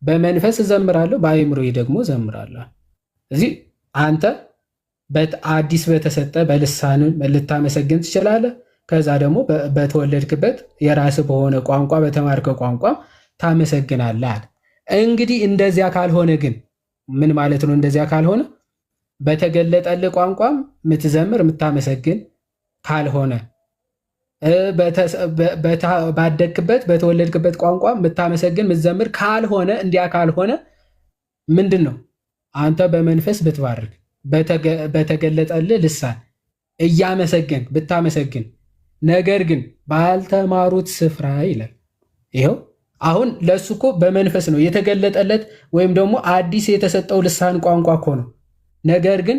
በመንፈስ እዘምራለሁ፣ በአእምሮ ደግሞ እዘምራለሁ። እዚህ አንተ አዲስ በተሰጠ በልሳን ልታመሰግን ትችላለህ። ከዛ ደግሞ በተወለድክበት የራስህ በሆነ ቋንቋ በተማርከው ቋንቋ ታመሰግናለህ። እንግዲህ እንደዚያ ካልሆነ ግን ምን ማለት ነው? እንደዚያ ካልሆነ በተገለጠልህ ቋንቋም የምትዘምር የምታመሰግን ካልሆነ ባደግክበት በተወለድክበት ቋንቋ የምታመሰግን የምትዘምር ካልሆነ እንዲያ ካልሆነ ምንድን ነው? አንተ በመንፈስ ብትባርክ በተገለጠልህ ልሳን እያመሰገን ብታመሰግን፣ ነገር ግን ባልተማሩት ስፍራ ይላል። ይኸው አሁን ለእሱ እኮ በመንፈስ ነው የተገለጠለት ወይም ደግሞ አዲስ የተሰጠው ልሳን ቋንቋ እኮ ነው። ነገር ግን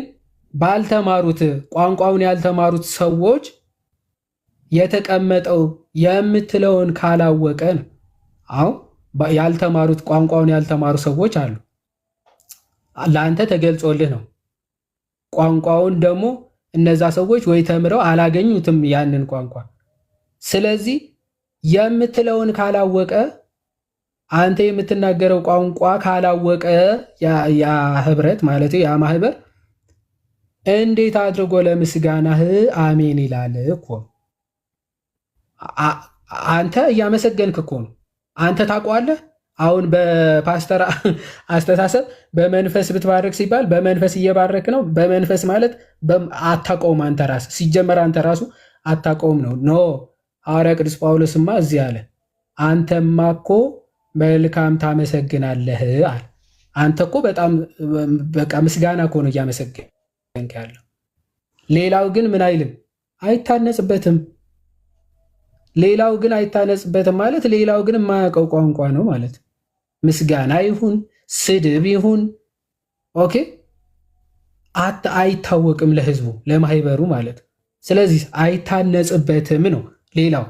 ባልተማሩት ቋንቋውን ያልተማሩት ሰዎች የተቀመጠው የምትለውን ካላወቀ ነው። አሁን ያልተማሩት ቋንቋውን ያልተማሩ ሰዎች አሉ። ለአንተ ተገልጾልህ ነው። ቋንቋውን ደግሞ እነዛ ሰዎች ወይ ተምረው አላገኙትም ያንን ቋንቋ። ስለዚህ የምትለውን ካላወቀ አንተ የምትናገረው ቋንቋ ካላወቀ ያ ህብረት ማለት ያ ማህበር እንዴት አድርጎ ለምስጋናህ አሜን ይላል እኮ። አንተ እያመሰገንክ እኮ ነው። አንተ ታውቀዋለህ። አሁን በፓስተር አስተሳሰብ በመንፈስ ብትባረክ ሲባል በመንፈስ እየባረክ ነው። በመንፈስ ማለት አታውቀውም። አንተ ራስ ሲጀመር አንተ ራሱ አታውቀውም ነው። ኖ ሐዋርያ ቅዱስ ጳውሎስማ እዚህ አለ፣ አንተማ እኮ መልካም ታመሰግናለህ አለ። አንተ እኮ በጣም በቃ ምስጋና እኮ ነው እያመሰገንክ ያለው። ሌላው ግን ምን አይልም፣ አይታነጽበትም። ሌላው ግን አይታነጽበትም ማለት ሌላው ግን የማያውቀው ቋንቋ ነው ማለት። ምስጋና ይሁን ስድብ ይሁን ኦኬ አይታወቅም ለህዝቡ ለማህበሩ ማለት። ስለዚህ አይታነጽበትም ነው። ሌላው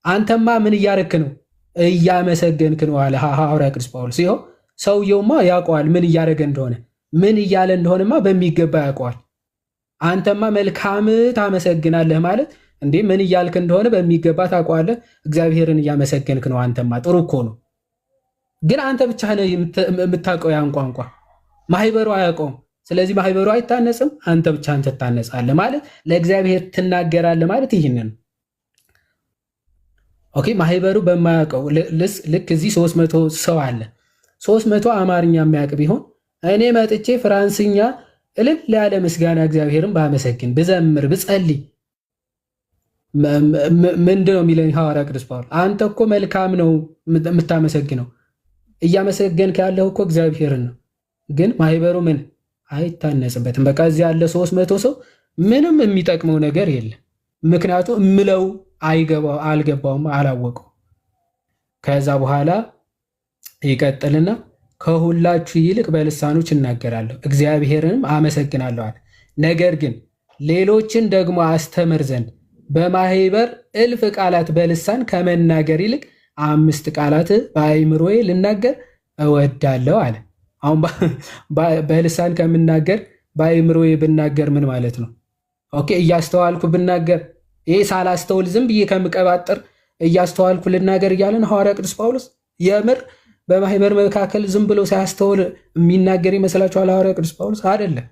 አንተማ ምን እያረክ ነው? እያመሰገንክ ነው አለ ሐዋርያ ቅዱስ ጳውሎስ። ይኸው ሰውየውማ ያውቀዋል ምን እያደረገ እንደሆነ፣ ምን እያለ እንደሆነማ በሚገባ ያውቀዋል። አንተማ መልካም ታመሰግናለህ ማለት እንዴ ምን እያልክ እንደሆነ በሚገባ ታውቀዋለህ። እግዚአብሔርን እያመሰገንክ ነው። አንተማ ጥሩ እኮ ነው። ግን አንተ ብቻ ነህ የምታውቀው ያን ቋንቋ፣ ማህበሩ አያውቀውም። ስለዚህ ማህበሩ አይታነጽም፣ አንተ ብቻ አንተ ትታነጻለህ ማለት ለእግዚአብሔር ትናገራለህ ማለት ይህንን ነው። ኦኬ ማህበሩ በማያውቀው ልክ እዚህ 300 ሰው አለ። 300 አማርኛ የሚያውቅ ቢሆን እኔ መጥቼ ፍራንስኛ እልል ያለ ምስጋና እግዚአብሔርን ባመሰግን ብዘምር ብጸልይ ምንድን ነው የሚለኝ ሐዋርያ ቅዱስ ጳውሎስ? አንተ እኮ መልካም ነው የምታመሰግነው፣ እያመሰገንክ ያለው እኮ እግዚአብሔርን ነው። ግን ማህበሩ ምን አይታነጽበትም። በቃ እዚህ ያለ 300 ሰው ምንም የሚጠቅመው ነገር የለም። ምክንያቱ እምለው አልገባውም፣ አላወቀው። ከዛ በኋላ ይቀጥልና ከሁላችሁ ይልቅ በልሳኖች እናገራለሁ እግዚአብሔርንም አመሰግናለሁ አለ። ነገር ግን ሌሎችን ደግሞ አስተምር ዘንድ በማህበር 1000 ቃላት በልሳን ከመናገር ይልቅ 5 ቃላት በአእምሮዬ ልናገር እወዳለሁ አለ። አሁን በልሳን ከምናገር በአእምሮዬ ብናገር ምን ማለት ነው? ኦኬ እያስተዋልኩ ብናገር፣ ይሄ ሳላስተውል ዝም ብዬ ከምቀባጥር እያስተዋልኩ ልናገር እያለን ሐዋርያ ቅዱስ ጳውሎስ የምር በማህበር መካከል ዝም ብሎ ሳያስተውል የሚናገር ይመስላችኋል? ሐዋርያ ቅዱስ ጳውሎስ አይደለም።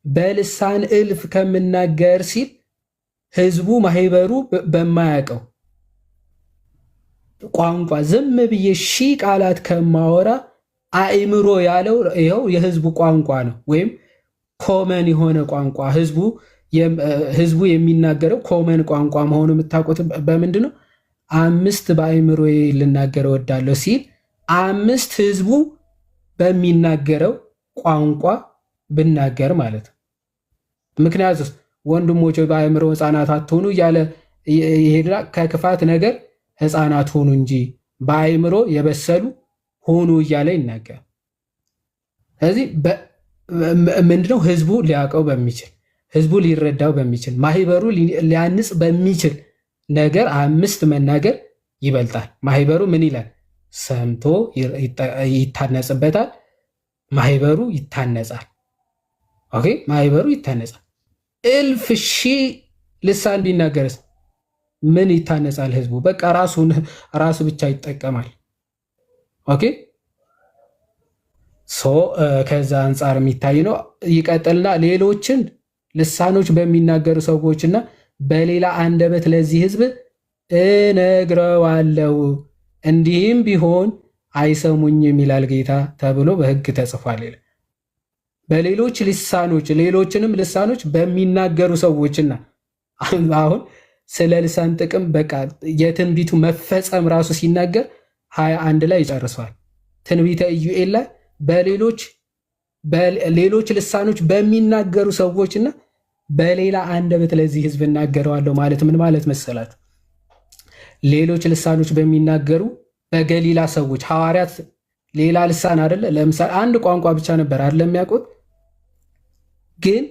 በልሳን 1000 ከምናገር ሲል ህዝቡ ማህበሩ በማያውቀው ቋንቋ ዝም ብዬ 1000 ቃላት ከማወራ አእምሮ ያለው ይኸው የህዝቡ ቋንቋ ነው፣ ወይም ኮመን የሆነ ቋንቋ ህዝቡ የሚናገረው ኮመን ቋንቋ መሆኑ የምታውቁት በምንድን ነው? 5 በአእምሮ ልናገር እወዳለሁ ሲል 5 ህዝቡ በሚናገረው ቋንቋ ብናገር ማለት ነው። ምክንያቱም ወንድሞች በአእምሮ ህፃናት አትሆኑ እያለ ይሄድና ከክፋት ነገር ህፃናት ሆኑ እንጂ በአእምሮ የበሰሉ ሆኑ እያለ ይናገር። ስለዚህ ምንድነው ህዝቡ ሊያውቀው በሚችል ህዝቡ ሊረዳው በሚችል ማህበሩ ሊያንጽ በሚችል ነገር 5 መናገር ይበልጣል። ማህበሩ ምን ይላል? ሰምቶ ይታነጽበታል። ማህበሩ ይታነጻል። ኦኬ፣ ማህበሩ ይታነጻል። እልፍ ሺህ ልሳን ቢናገርስ ምን ይታነጻል? ህዝቡ በቃ ራሱ ብቻ ይጠቀማል። ኦኬ፣ ከዛ አንጻር የሚታይ ነው። ይቀጥልና ሌሎችን ልሳኖች በሚናገሩ ሰዎችና በሌላ አንደበት ለዚህ ህዝብ እነግረዋለሁ፣ እንዲህም ቢሆን አይሰሙኝም ይላል ጌታ ተብሎ በሕግ ተጽፏል። በሌሎች ልሳኖች ሌሎችንም ልሳኖች በሚናገሩ ሰዎችና አሁን ስለ ልሳን ጥቅም በቃ የትንቢቱ መፈጸም ራሱ ሲናገር 21 ላይ ይጨርሰዋል። ትንቢተ ኢዩኤል ላይ ሌሎች ልሳኖች በሚናገሩ ሰዎችና በሌላ አንደበት ለዚህ ህዝብ እናገረዋለሁ ማለት ምን ማለት መሰላችሁ? ሌሎች ልሳኖች በሚናገሩ በገሊላ ሰዎች ሐዋርያት ሌላ ልሳን አይደለ? ለምሳሌ አንድ ቋንቋ ብቻ ነበር አይደለ የሚያውቁት? ግን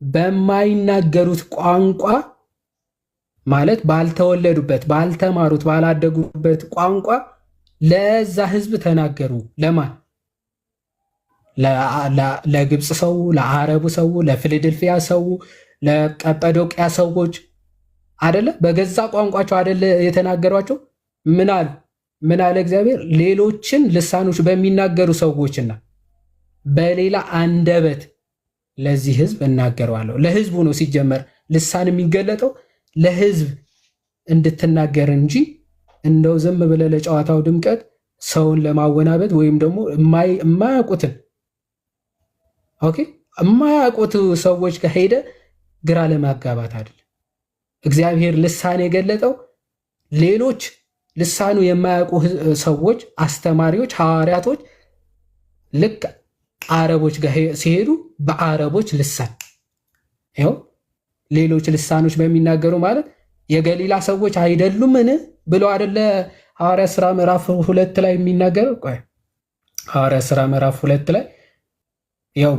በማይናገሩት ቋንቋ ማለት ባልተወለዱበት፣ ባልተማሩት፣ ባላደጉበት ቋንቋ ለዛ ህዝብ ተናገሩ። ለማን? ለግብፅ ሰው፣ ለአረቡ ሰው፣ ለፊላዴልፊያ ሰው፣ ለቀጰዶቅያ ሰዎች አደለ? በገዛ ቋንቋቸው አደለ የተናገሯቸው? ምን አለ እግዚአብሔር? ሌሎችን ልሳኖች በሚናገሩ ሰዎችና በሌላ አንደበት ለዚህ ህዝብ እናገረዋለሁ። ለህዝቡ ነው ሲጀመር ልሳን የሚገለጠው ለህዝብ እንድትናገር እንጂ እንደው ዝም ብለህ ለጨዋታው ድምቀት ሰውን ለማወናበድ ወይም ደግሞ የማያውቁትን የማያውቁት ሰዎች ከሄደ ግራ ለማጋባት አይደለም። እግዚአብሔር ልሳን የገለጠው ሌሎች ልሳኑ የማያውቁ ሰዎች፣ አስተማሪዎች፣ ሐዋርያቶች ልክ አረቦች ጋር ሲሄዱ በአረቦች ልሳን ይኸው ሌሎች ልሳኖች በሚናገሩ ማለት የገሊላ ሰዎች አይደሉምን ብሎ አደለ ሐዋርያት ሥራ ምዕራፍ 2 ላይ የሚናገረው? ሐዋርያት ሥራ ምዕራፍ 2 ላይ ያው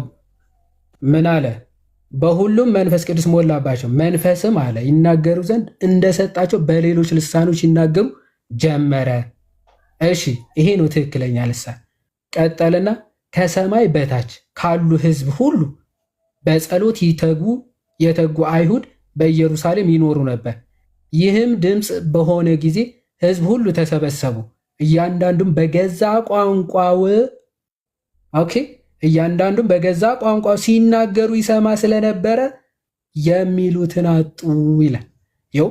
ምን አለ? በሁሉም መንፈስ ቅዱስ ሞላባቸው፣ መንፈስም አለ ይናገሩ ዘንድ እንደሰጣቸው በሌሎች ልሳኖች ይናገሩ ጀመረ። እሺ ይሄ ነው ትክክለኛ ልሳን። ቀጠልና ከሰማይ በታች ካሉ ሕዝብ ሁሉ በጸሎት የተጉ አይሁድ በኢየሩሳሌም ይኖሩ ነበር። ይህም ድምፅ በሆነ ጊዜ ሕዝብ ሁሉ ተሰበሰቡ፣ እያንዳንዱም በገዛ ቋንቋው እያንዳንዱም በገዛ ቋንቋው ሲናገሩ ይሰማ ስለነበረ የሚሉትን አጡ ይላል። ይኸው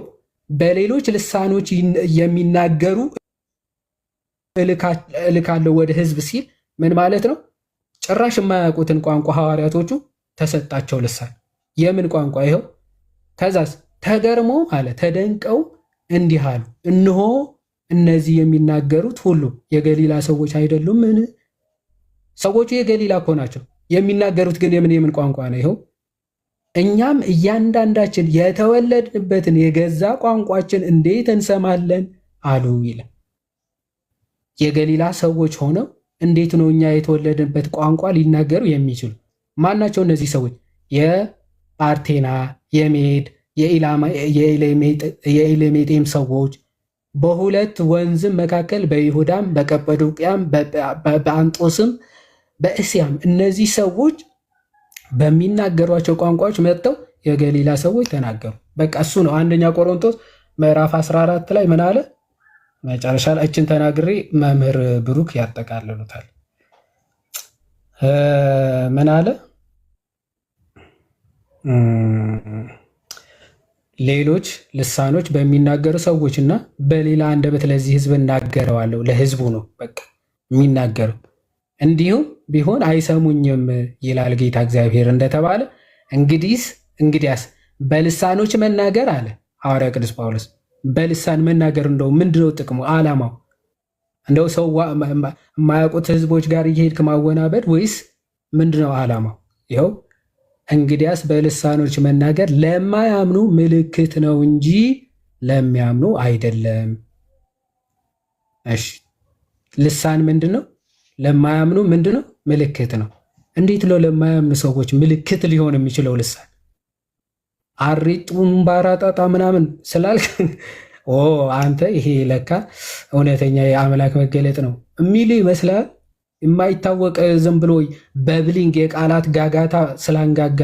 በሌሎች ልሳኖች የሚናገሩ እልካለሁ ወደ ሕዝብ ሲል ምን ማለት ነው? ጭራሽ የማያውቁትን ቋንቋ ሐዋርያቶቹ ተሰጣቸው ልሳን። የምን ቋንቋ? ይኸው ከዛስ ተገርሞ አለ ተደንቀው እንዲህ አሉ፣ እነሆ እነዚህ የሚናገሩት ሁሉ የገሊላ ሰዎች አይደሉም? ምን ሰዎቹ የገሊላ እኮ ናቸው። የሚናገሩት ግን የምን ቋንቋ ነው? ይኸው እኛም እያንዳንዳችን የተወለድንበትን የገዛ ቋንቋችን እንዴት እንሰማለን አሉ ይላል። የገሊላ ሰዎች ሆነው እንዴት ነው እኛ የተወለድንበት ቋንቋ ሊናገሩ የሚችሉ? ማናቸው እነዚህ ሰዎች? የጳርቴና፣ የሜድ፣ የኤሌሜጤም ሰዎች በሁለት ወንዝም መካከል በይሁዳም በቀጰዶቅያም በአንጦስም በእስያም እነዚህ ሰዎች በሚናገሯቸው ቋንቋዎች መጥተው የገሊላ ሰዎች ተናገሩ። በቃ እሱ ነው። አንደኛ ቆሮንቶስ ምዕራፍ 14 ላይ ምን አለ? መጨረሻ ላይ እችን ተናግሬ መምህር ብሩክ ያጠቃልሉታል። ምን አለ? ሌሎች ልሳኖች በሚናገሩ ሰዎችና በሌላ አንደበት ለዚህ ህዝብ እናገረዋለሁ። ለህዝቡ ነው በቃ የሚናገረው። እንዲሁም ቢሆን አይሰሙኝም ይላል ጌታ እግዚአብሔር እንደተባለ እንግዲያስ በልሳኖች መናገር አለ ሐዋርያ ቅዱስ ጳውሎስ። በልሳን መናገር እንደው ምንድነው ጥቅሙ? ዓላማው እንደው ሰው የማያውቁት ህዝቦች ጋር እየሄድክ ማወናበድ ወይስ ምንድነው ዓላማው? ይኸው እንግዲያስ በልሳኖች መናገር ለማያምኑ ምልክት ነው እንጂ ለሚያምኑ አይደለም። እሺ ልሳን ምንድነው? ለማያምኑ ምንድነው? ምልክት ነው። እንዴት ነው ለማያምኑ ሰዎች ምልክት ሊሆን የሚችለው ልሳን? አሪጡም ባራጣጣ ምናምን ስላልክ አንተ ይሄ ለካ እውነተኛ የአምላክ መገለጥ ነው የሚል ይመስላል። የማይታወቅ ዝም ብሎ በብሊንግ የቃላት ጋጋታ ስላንጋጋ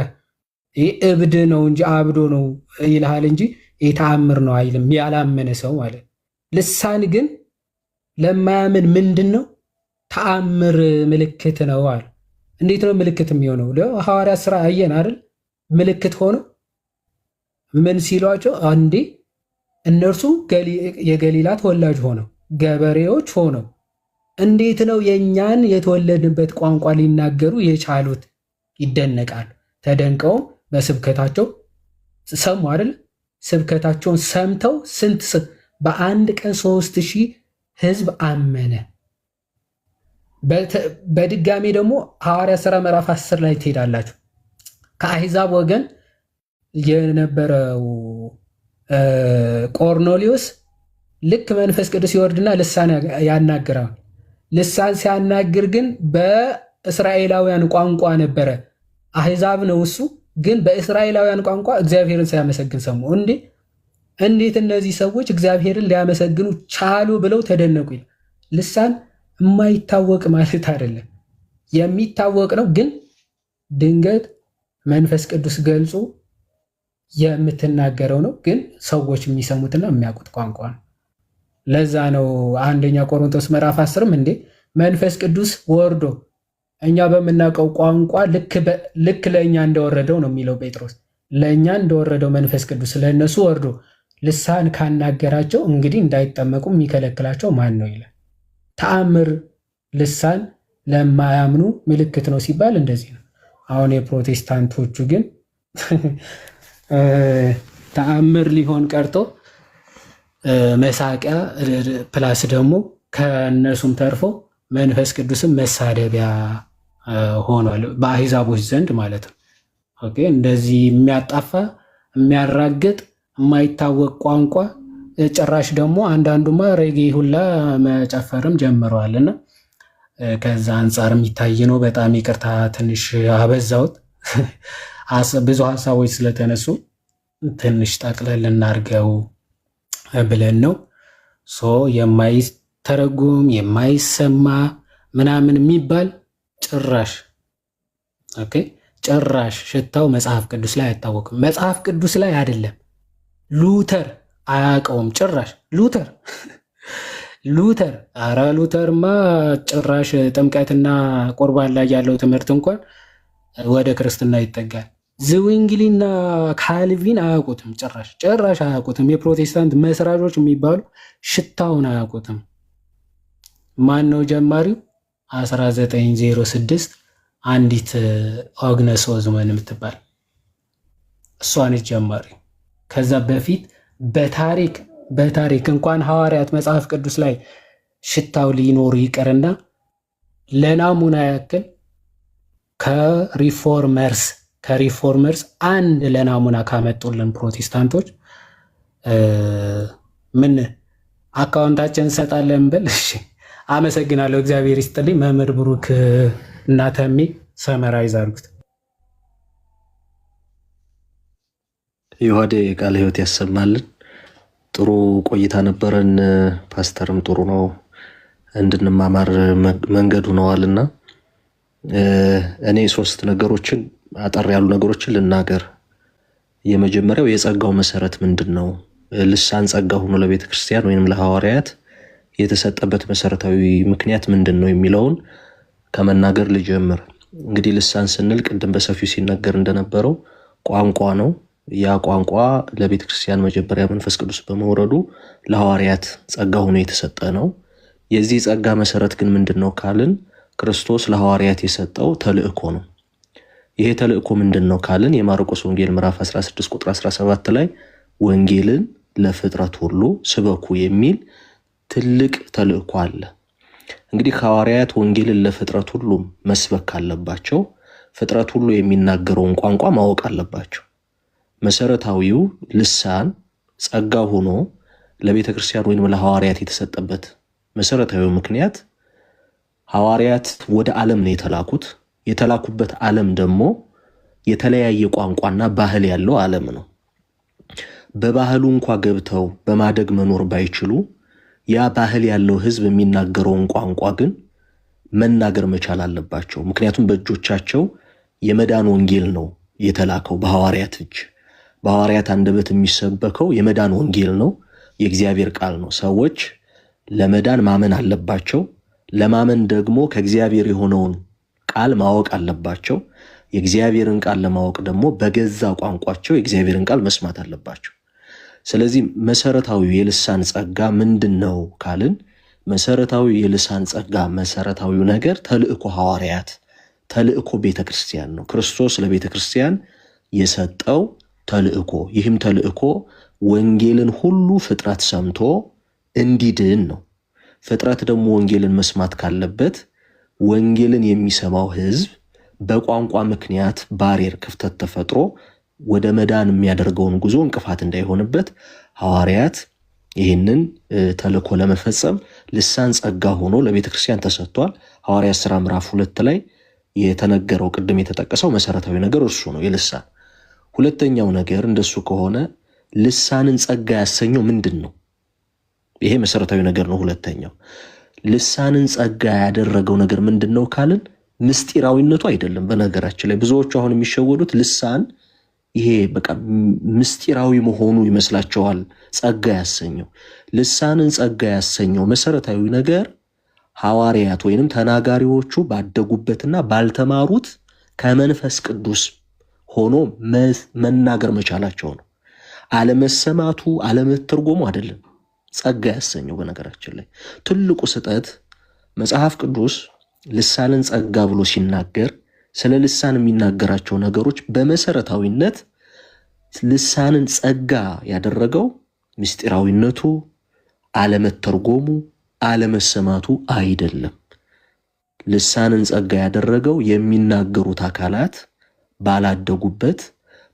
ይህ እብድ ነው እንጂ አብዶ ነው ይልሃል እንጂ የተአምር ነው አይልም። ያላመነ ሰው ማለት ልሳን ግን ለማያምን ምንድን ነው? ተአምር ምልክት ነው አለ። እንዴት ነው ምልክት የሚሆነው? ሐዋርያት ሥራ አየን አይደል? ምልክት ሆኖ ምን ሲሏቸው አንዴ እነርሱ የገሊላ ተወላጅ ሆነው ገበሬዎች ሆነው እንዴት ነው የእኛን የተወለድንበት ቋንቋ ሊናገሩ የቻሉት? ይደነቃሉ። ተደንቀውም በስብከታቸው ሰሙ አይደል? ስብከታቸውን ሰምተው በአንድ ቀን 3000 ሕዝብ አመነ። በድጋሚ ደግሞ ሐዋርያት ሥራ ምዕራፍ 10 ላይ ትሄዳላችሁ። ከአሕዛብ ወገን የነበረው ቆርኔሌዎስ ልክ መንፈስ ቅዱስ ይወርድና ልሳን ያናግራል። ልሳን ሲያናግር ግን በእስራኤላውያን ቋንቋ ነበረ። አሕዛብ ነው እሱ፣ ግን በእስራኤላውያን ቋንቋ እግዚአብሔርን ሲያመሰግን ሰሙ። እንዴት እነዚህ ሰዎች እግዚአብሔርን ሊያመሰግኑ ቻሉ ብለው ተደነቁ። ልሳን የማይታወቅ ማለት አይደለም፣ የሚታወቅ ነው። ግን ድንገት መንፈስ ቅዱስ ገልጾ የምትናገረው ነው። ግን ሰዎች የሚሰሙትና የሚያውቁት ቋንቋ ነው። ለዛ ነው አንደኛ ቆሮንቶስ ምዕራፍ 10 እንዴ መንፈስ ቅዱስ ወርዶ እኛ በምናውቀው ቋንቋ ልክ ለእኛ እንደወረደው ነው የሚለው ጴጥሮስ። ለእኛ እንደወረደው መንፈስ ቅዱስ ለእነሱ ወርዶ ልሳን ካናገራቸው እንግዲህ እንዳይጠመቁ የሚከለክላቸው ማን ነው ይላል። ተአምር ልሳን ለማያምኑ ምልክት ነው ሲባል እንደዚህ ነው። አሁን የፕሮቴስታንቶቹ ግን ተአምር ሊሆን ቀርቶ መሳቂያ ፕላስ ደግሞ ከእነሱም ተርፎ መንፈስ ቅዱስም መሳደቢያ ሆኗል በአሕዛቦች ዘንድ ማለት ነው። ኦኬ እንደዚህ የሚያጣፋ የሚያራግጥ የማይታወቅ ቋንቋ ጭራሽ ደግሞ አንዳንዱማ ሬጌ ሁላ መጨፈርም ጀምረዋልና ከዛ አንጻር የሚታይ ነው። በጣም ይቅርታ ትንሽ አበዛሁት። ብዙ ሀሳቦች ስለተነሱ ትንሽ ጠቅለል እናድርገው ብለን ነው። የማይተረጉም የማይሰማ ምናምን የሚባል ጭራሽ ሽታው መጽሐፍ ቅዱስ ላይ አይታወቅም። መጽሐፍ ቅዱስ ላይ አይደለም ሉተር አያውቀውም ጭራሽ ሉተርማ ጭራሽ ጥምቀትና ቁርባን ላይ ያለው ትምህርት እንኳን ወደ ክርስትና ይጠጋል። ዝዊንግሊና ካልቪን አያውቁትም፣ ጭራሽ አያውቁትም። የፕሮቴስታንት መስራቾች የሚባሉ ሽታውን አያውቁትም። ማን ነው ጀማሪው? 1906 አንዲት ኦግነስ ኦዝመን የምትባል እሷን ጀማሪ። ከዛ በፊት በታሪክ እንኳን ሐዋርያት መጽሐፍ ቅዱስ ላይ ሽታው ሊኖሩ ይቅርና ለናሙና ያክል ከሪፎርመርስ አንድ ለናሙና ካመጡልን ፕሮቴስታንቶች ምን አካውንታችን እንሰጣለን ብል። እሺ አመሰግናለሁ። እግዚአብሔር ይስጥልኝ። መምህር ብሩክ እና ተሜ ሰመራይዝ አድርጉት። ይሁዴ ቃለ ሕይወት ያሰማልን። ጥሩ ቆይታ ነበረን። ፓስተርም ጥሩ ነው እንድንማማር መንገዱ ነዋልና እኔ 3 ነገሮችን አጠር ያሉ ነገሮችን ልናገር። የመጀመሪያው የጸጋው መሰረት ምንድን ነው? ልሳን ጸጋ ሆኖ ለቤተ ክርስቲያን ወይንም ለሐዋርያት የተሰጠበት መሰረታዊ ምክንያት ምንድን ነው የሚለውን ከመናገር ልጀምር። እንግዲህ ልሳን ስንል ቅድም በሰፊው ሲነገር እንደነበረው ቋንቋ ነው። ያ ቋንቋ ለቤተ ክርስቲያን መጀመሪያ መንፈስ ቅዱስ በመውረዱ ለሐዋርያት ጸጋ ሆኖ የተሰጠ ነው። የዚህ ጸጋ መሰረት ግን ምንድን ነው ካልን ክርስቶስ ለሐዋርያት የሰጠው ተልእኮ ነው። ይሄ ተልእኮ ምንድን ነው ካልን የማርቆስ ወንጌል ምዕራፍ 16 ቁጥር 17 ላይ ወንጌልን ለፍጥረት ሁሉ ስበኩ የሚል ትልቅ ተልእኮ አለ። እንግዲህ ሐዋርያት ወንጌልን ለፍጥረት ሁሉ መስበክ አለባቸው። ፍጥረት ሁሉ የሚናገረውን ቋንቋ ማወቅ አለባቸው። መሰረታዊው ልሳን ጸጋ ሆኖ ለቤተ ክርስቲያን ወይም ለሐዋርያት የተሰጠበት መሰረታዊው ምክንያት ሐዋርያት ወደ ዓለም ነው የተላኩት። የተላኩበት ዓለም ደግሞ የተለያየ ቋንቋና ባህል ያለው ዓለም ነው። በባህሉ እንኳን ገብተው በማደግ መኖር ባይችሉ ያ ባህል ያለው ህዝብ የሚናገረውን ቋንቋ ግን መናገር መቻል አለባቸው። ምክንያቱም በእጆቻቸው የመዳን ወንጌል ነው የተላከው በሐዋርያት እጅ። በሐዋርያት አንደበት የሚሰበከው የመዳን ወንጌል ነው፣ የእግዚአብሔር ቃል ነው። ሰዎች ለመዳን ማመን አለባቸው። ለማመን ደግሞ ከእግዚአብሔር የሆነውን ቃል ማወቅ አለባቸው። የእግዚአብሔርን ቃል ለማወቅ ደግሞ በገዛ ቋንቋቸው የእግዚአብሔርን ቃል መስማት አለባቸው። ስለዚህ መሰረታዊ የልሳን ጸጋ ምንድነው ካልን መሰረታዊ የልሳን ጸጋ መሰረታዊው ነገር ተልእኮ ሐዋርያት፣ ተልእኮ ቤተክርስቲያን ነው። ክርስቶስ ለቤተክርስቲያን የሰጠው ተልእኮ፣ ይህም ተልእኮ ወንጌልን ሁሉ ፍጥረት ሰምቶ እንዲድን ነው። ፍጥረት ደግሞ ወንጌልን መስማት ካለበት ወንጌልን የሚሰማው ህዝብ በቋንቋ ምክንያት ባሪየር ክፍተት ተፈጥሮ ወደ መዳን የሚያደርገውን ጉዞ እንቅፋት እንዳይሆንበት ሐዋርያት ይህንን ተልእኮ ለመፈጸም ልሳን ጸጋ ሆኖ ለቤተክርስቲያን ተሰጥቷል። ሐዋርያት ሥራ ምዕራፍ 2 ላይ የተነገረው ቅድም የተጠቀሰው መሰረታዊ ነገር እሱ ነው የልሳን። ሁለተኛው ነገር እንደሱ ከሆነ ልሳንን ጸጋ ያሰኘው ምንድን ነው? ይሄ መሰረታዊ ነገር ነው። ሁለተኛው ልሳንን ጸጋ ያደረገው ነገር ምንድን ነው ካልን ምስጢራዊነቱ አይደለም። በነገራችን ላይ ብዙዎቹ አሁን የሚሸወዱት ልሳን ይሄ በቃ ምስጢራዊ መሆኑ ይመስላቸዋል። ጸጋ ያሰኘው ልሳንን ጸጋ ያሰኘው መሰረታዊ ነገር ሐዋርያት ወይንም ተናጋሪዎቹ ባደጉበትና ባልተማሩት ከመንፈስ ቅዱስ ሆኖ መናገር መቻላቸው ነው። አለመሰማቱ አለመተርጎሙ አይደለም ጸጋ ያሰኘው። በነገራችን ላይ ትልቁ ስህተት መጽሐፍ ቅዱስ ልሳንን ጸጋ ብሎ ሲናገር ስለ ልሳን የሚናገራቸው ነገሮች በመሰረታዊነት ልሳንን ጸጋ ያደረገው ምስጢራዊነቱ፣ አለመተርጎሙ፣ አለመሰማቱ አይደለም። ልሳንን ጸጋ ያደረገው የሚናገሩት አካላት ባላደጉበት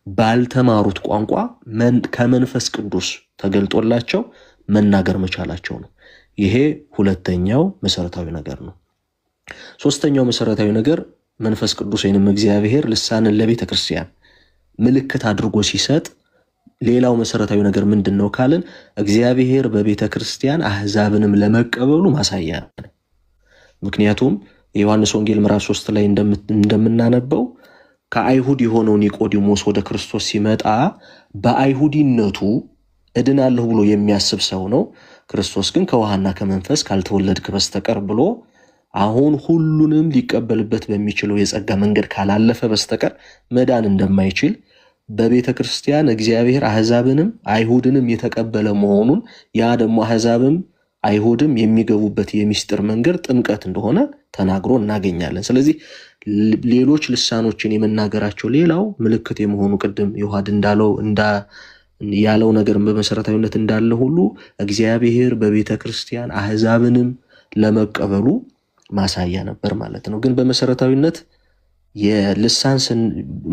ባልተማሩት ቋንቋ ከመንፈስ ቅዱስ ተገልጦላቸው መናገር መቻላቸው ነው። ይሄ ሁለተኛው መሰረታዊ ነገር ነው። ሶስተኛው መሰረታዊ ነገር መንፈስ ቅዱስ ወይንም እግዚአብሔር ልሳንን ለቤተ ክርስቲያን ምልክት አድርጎ ሲሰጥ ሌላው መሰረታዊ ነገር ምንድነው ካልን እግዚአብሔር በቤተ ክርስቲያን አህዛብንም ለመቀበሉ ማሳያ ነው። ምክንያቱም የዮሐንስ ወንጌል ምዕራፍ 3 ላይ እንደምናነበው ከአይሁድ የሆነው ኒቆዲሞስ ወደ ክርስቶስ ሲመጣ በአይሁዲነቱ እድናለሁ ብሎ የሚያስብ ሰው ነው። ክርስቶስ ግን ከውሃና ከመንፈስ ካልተወለድክ በስተቀር ብሎ አሁን ሁሉንም ሊቀበልበት በሚችለው የጸጋ መንገድ ካላለፈ በስተቀር መዳን እንደማይችል በቤተ ክርስቲያን እግዚአብሔር አህዛብንም አይሁድንም የተቀበለ መሆኑን ያ ደግሞ አህዛብም አይሁድም የሚገቡበት የሚስጥር መንገድ ጥምቀት እንደሆነ ተናግሮ እናገኛለን። ስለዚህ ሌሎች ልሳኖችን የመናገራቸው ሌላው ምልክት የመሆኑ ቅድም ዮሐድ እንዳለው ያለው ነገር በመሰረታዊነት እንዳለ ሁሉ እግዚአብሔር በቤተ ክርስቲያን አህዛብንም ለመቀበሉ ማሳያ ነበር ማለት ነው። ግን በመሰረታዊነት የልሳን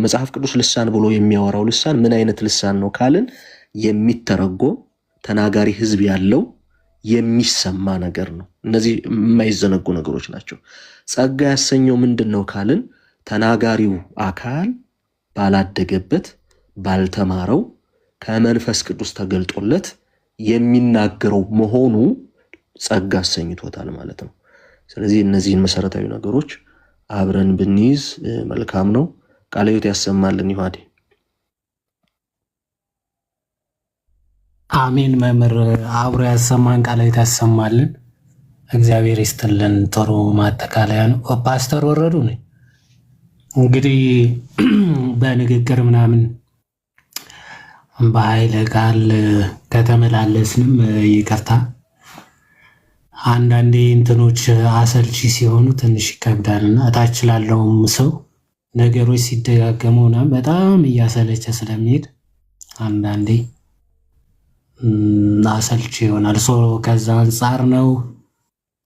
መጽሐፍ ቅዱስ ልሳን ብሎ የሚያወራው ልሳን ምን አይነት ልሳን ነው ካልን የሚተረጎም ተናጋሪ ህዝብ ያለው የሚሰማ ነገር ነው። እነዚህ የማይዘነጉ ነገሮች ናቸው። ጸጋ ያሰኘው ምንድነው ካልን ተናጋሪው አካል ባላደገበት ባልተማረው ከመንፈስ ቅዱስ ተገልጦለት የሚናገረው መሆኑ ጸጋ አሰኝቶታል ማለት ነው። ስለዚህ እነዚህን መሰረታዊ ነገሮች አብረን ብንይዝ መልካም ነው። ቃለ ሕይወት ያሰማልን ይሁዲ። አሜን። መምህር አብሮ ያሰማን፣ ቃለ ሕይወት ያሰማልን። እግዚአብሔር ይስጥልን። ጥሩ ማጠቃለያ ነው። ፓስተር ወረዱ ነኝ። እንግዲህ በንግግር ምናምን በኃይለ ቃል ከተመላለስንም ይቅርታ። አንዳንዴ እንትኖች አሰልቺ ሲሆኑ ትንሽ ይከብዳልና እታች ላለውም ሰው ነገሮች ሲደጋገሙ ምናምን በጣም እያሰለቸ ስለሚሄድ አንዳንዴ አሰልቺ ይሆናል። ከዛ አንጻር ነው።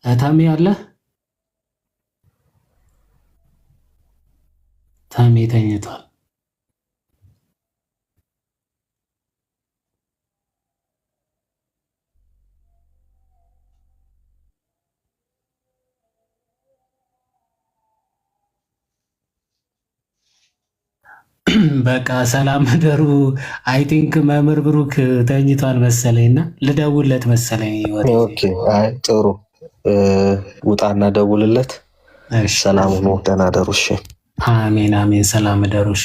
ተሜ አለ ተሜ ተኝቷል። በቃ ሰላም ደሩ። አይ ቲንክ መምህር ብሩክ ተኝቷል መሰለኝና ልደውልለት መሰለኝ። ኦኬ አይ ጥሩ ውጣና ደውልለት። ሰላም ነው። ደህና ደሩ። እሺ አሜን አሜን። ሰላም ደሩሽ።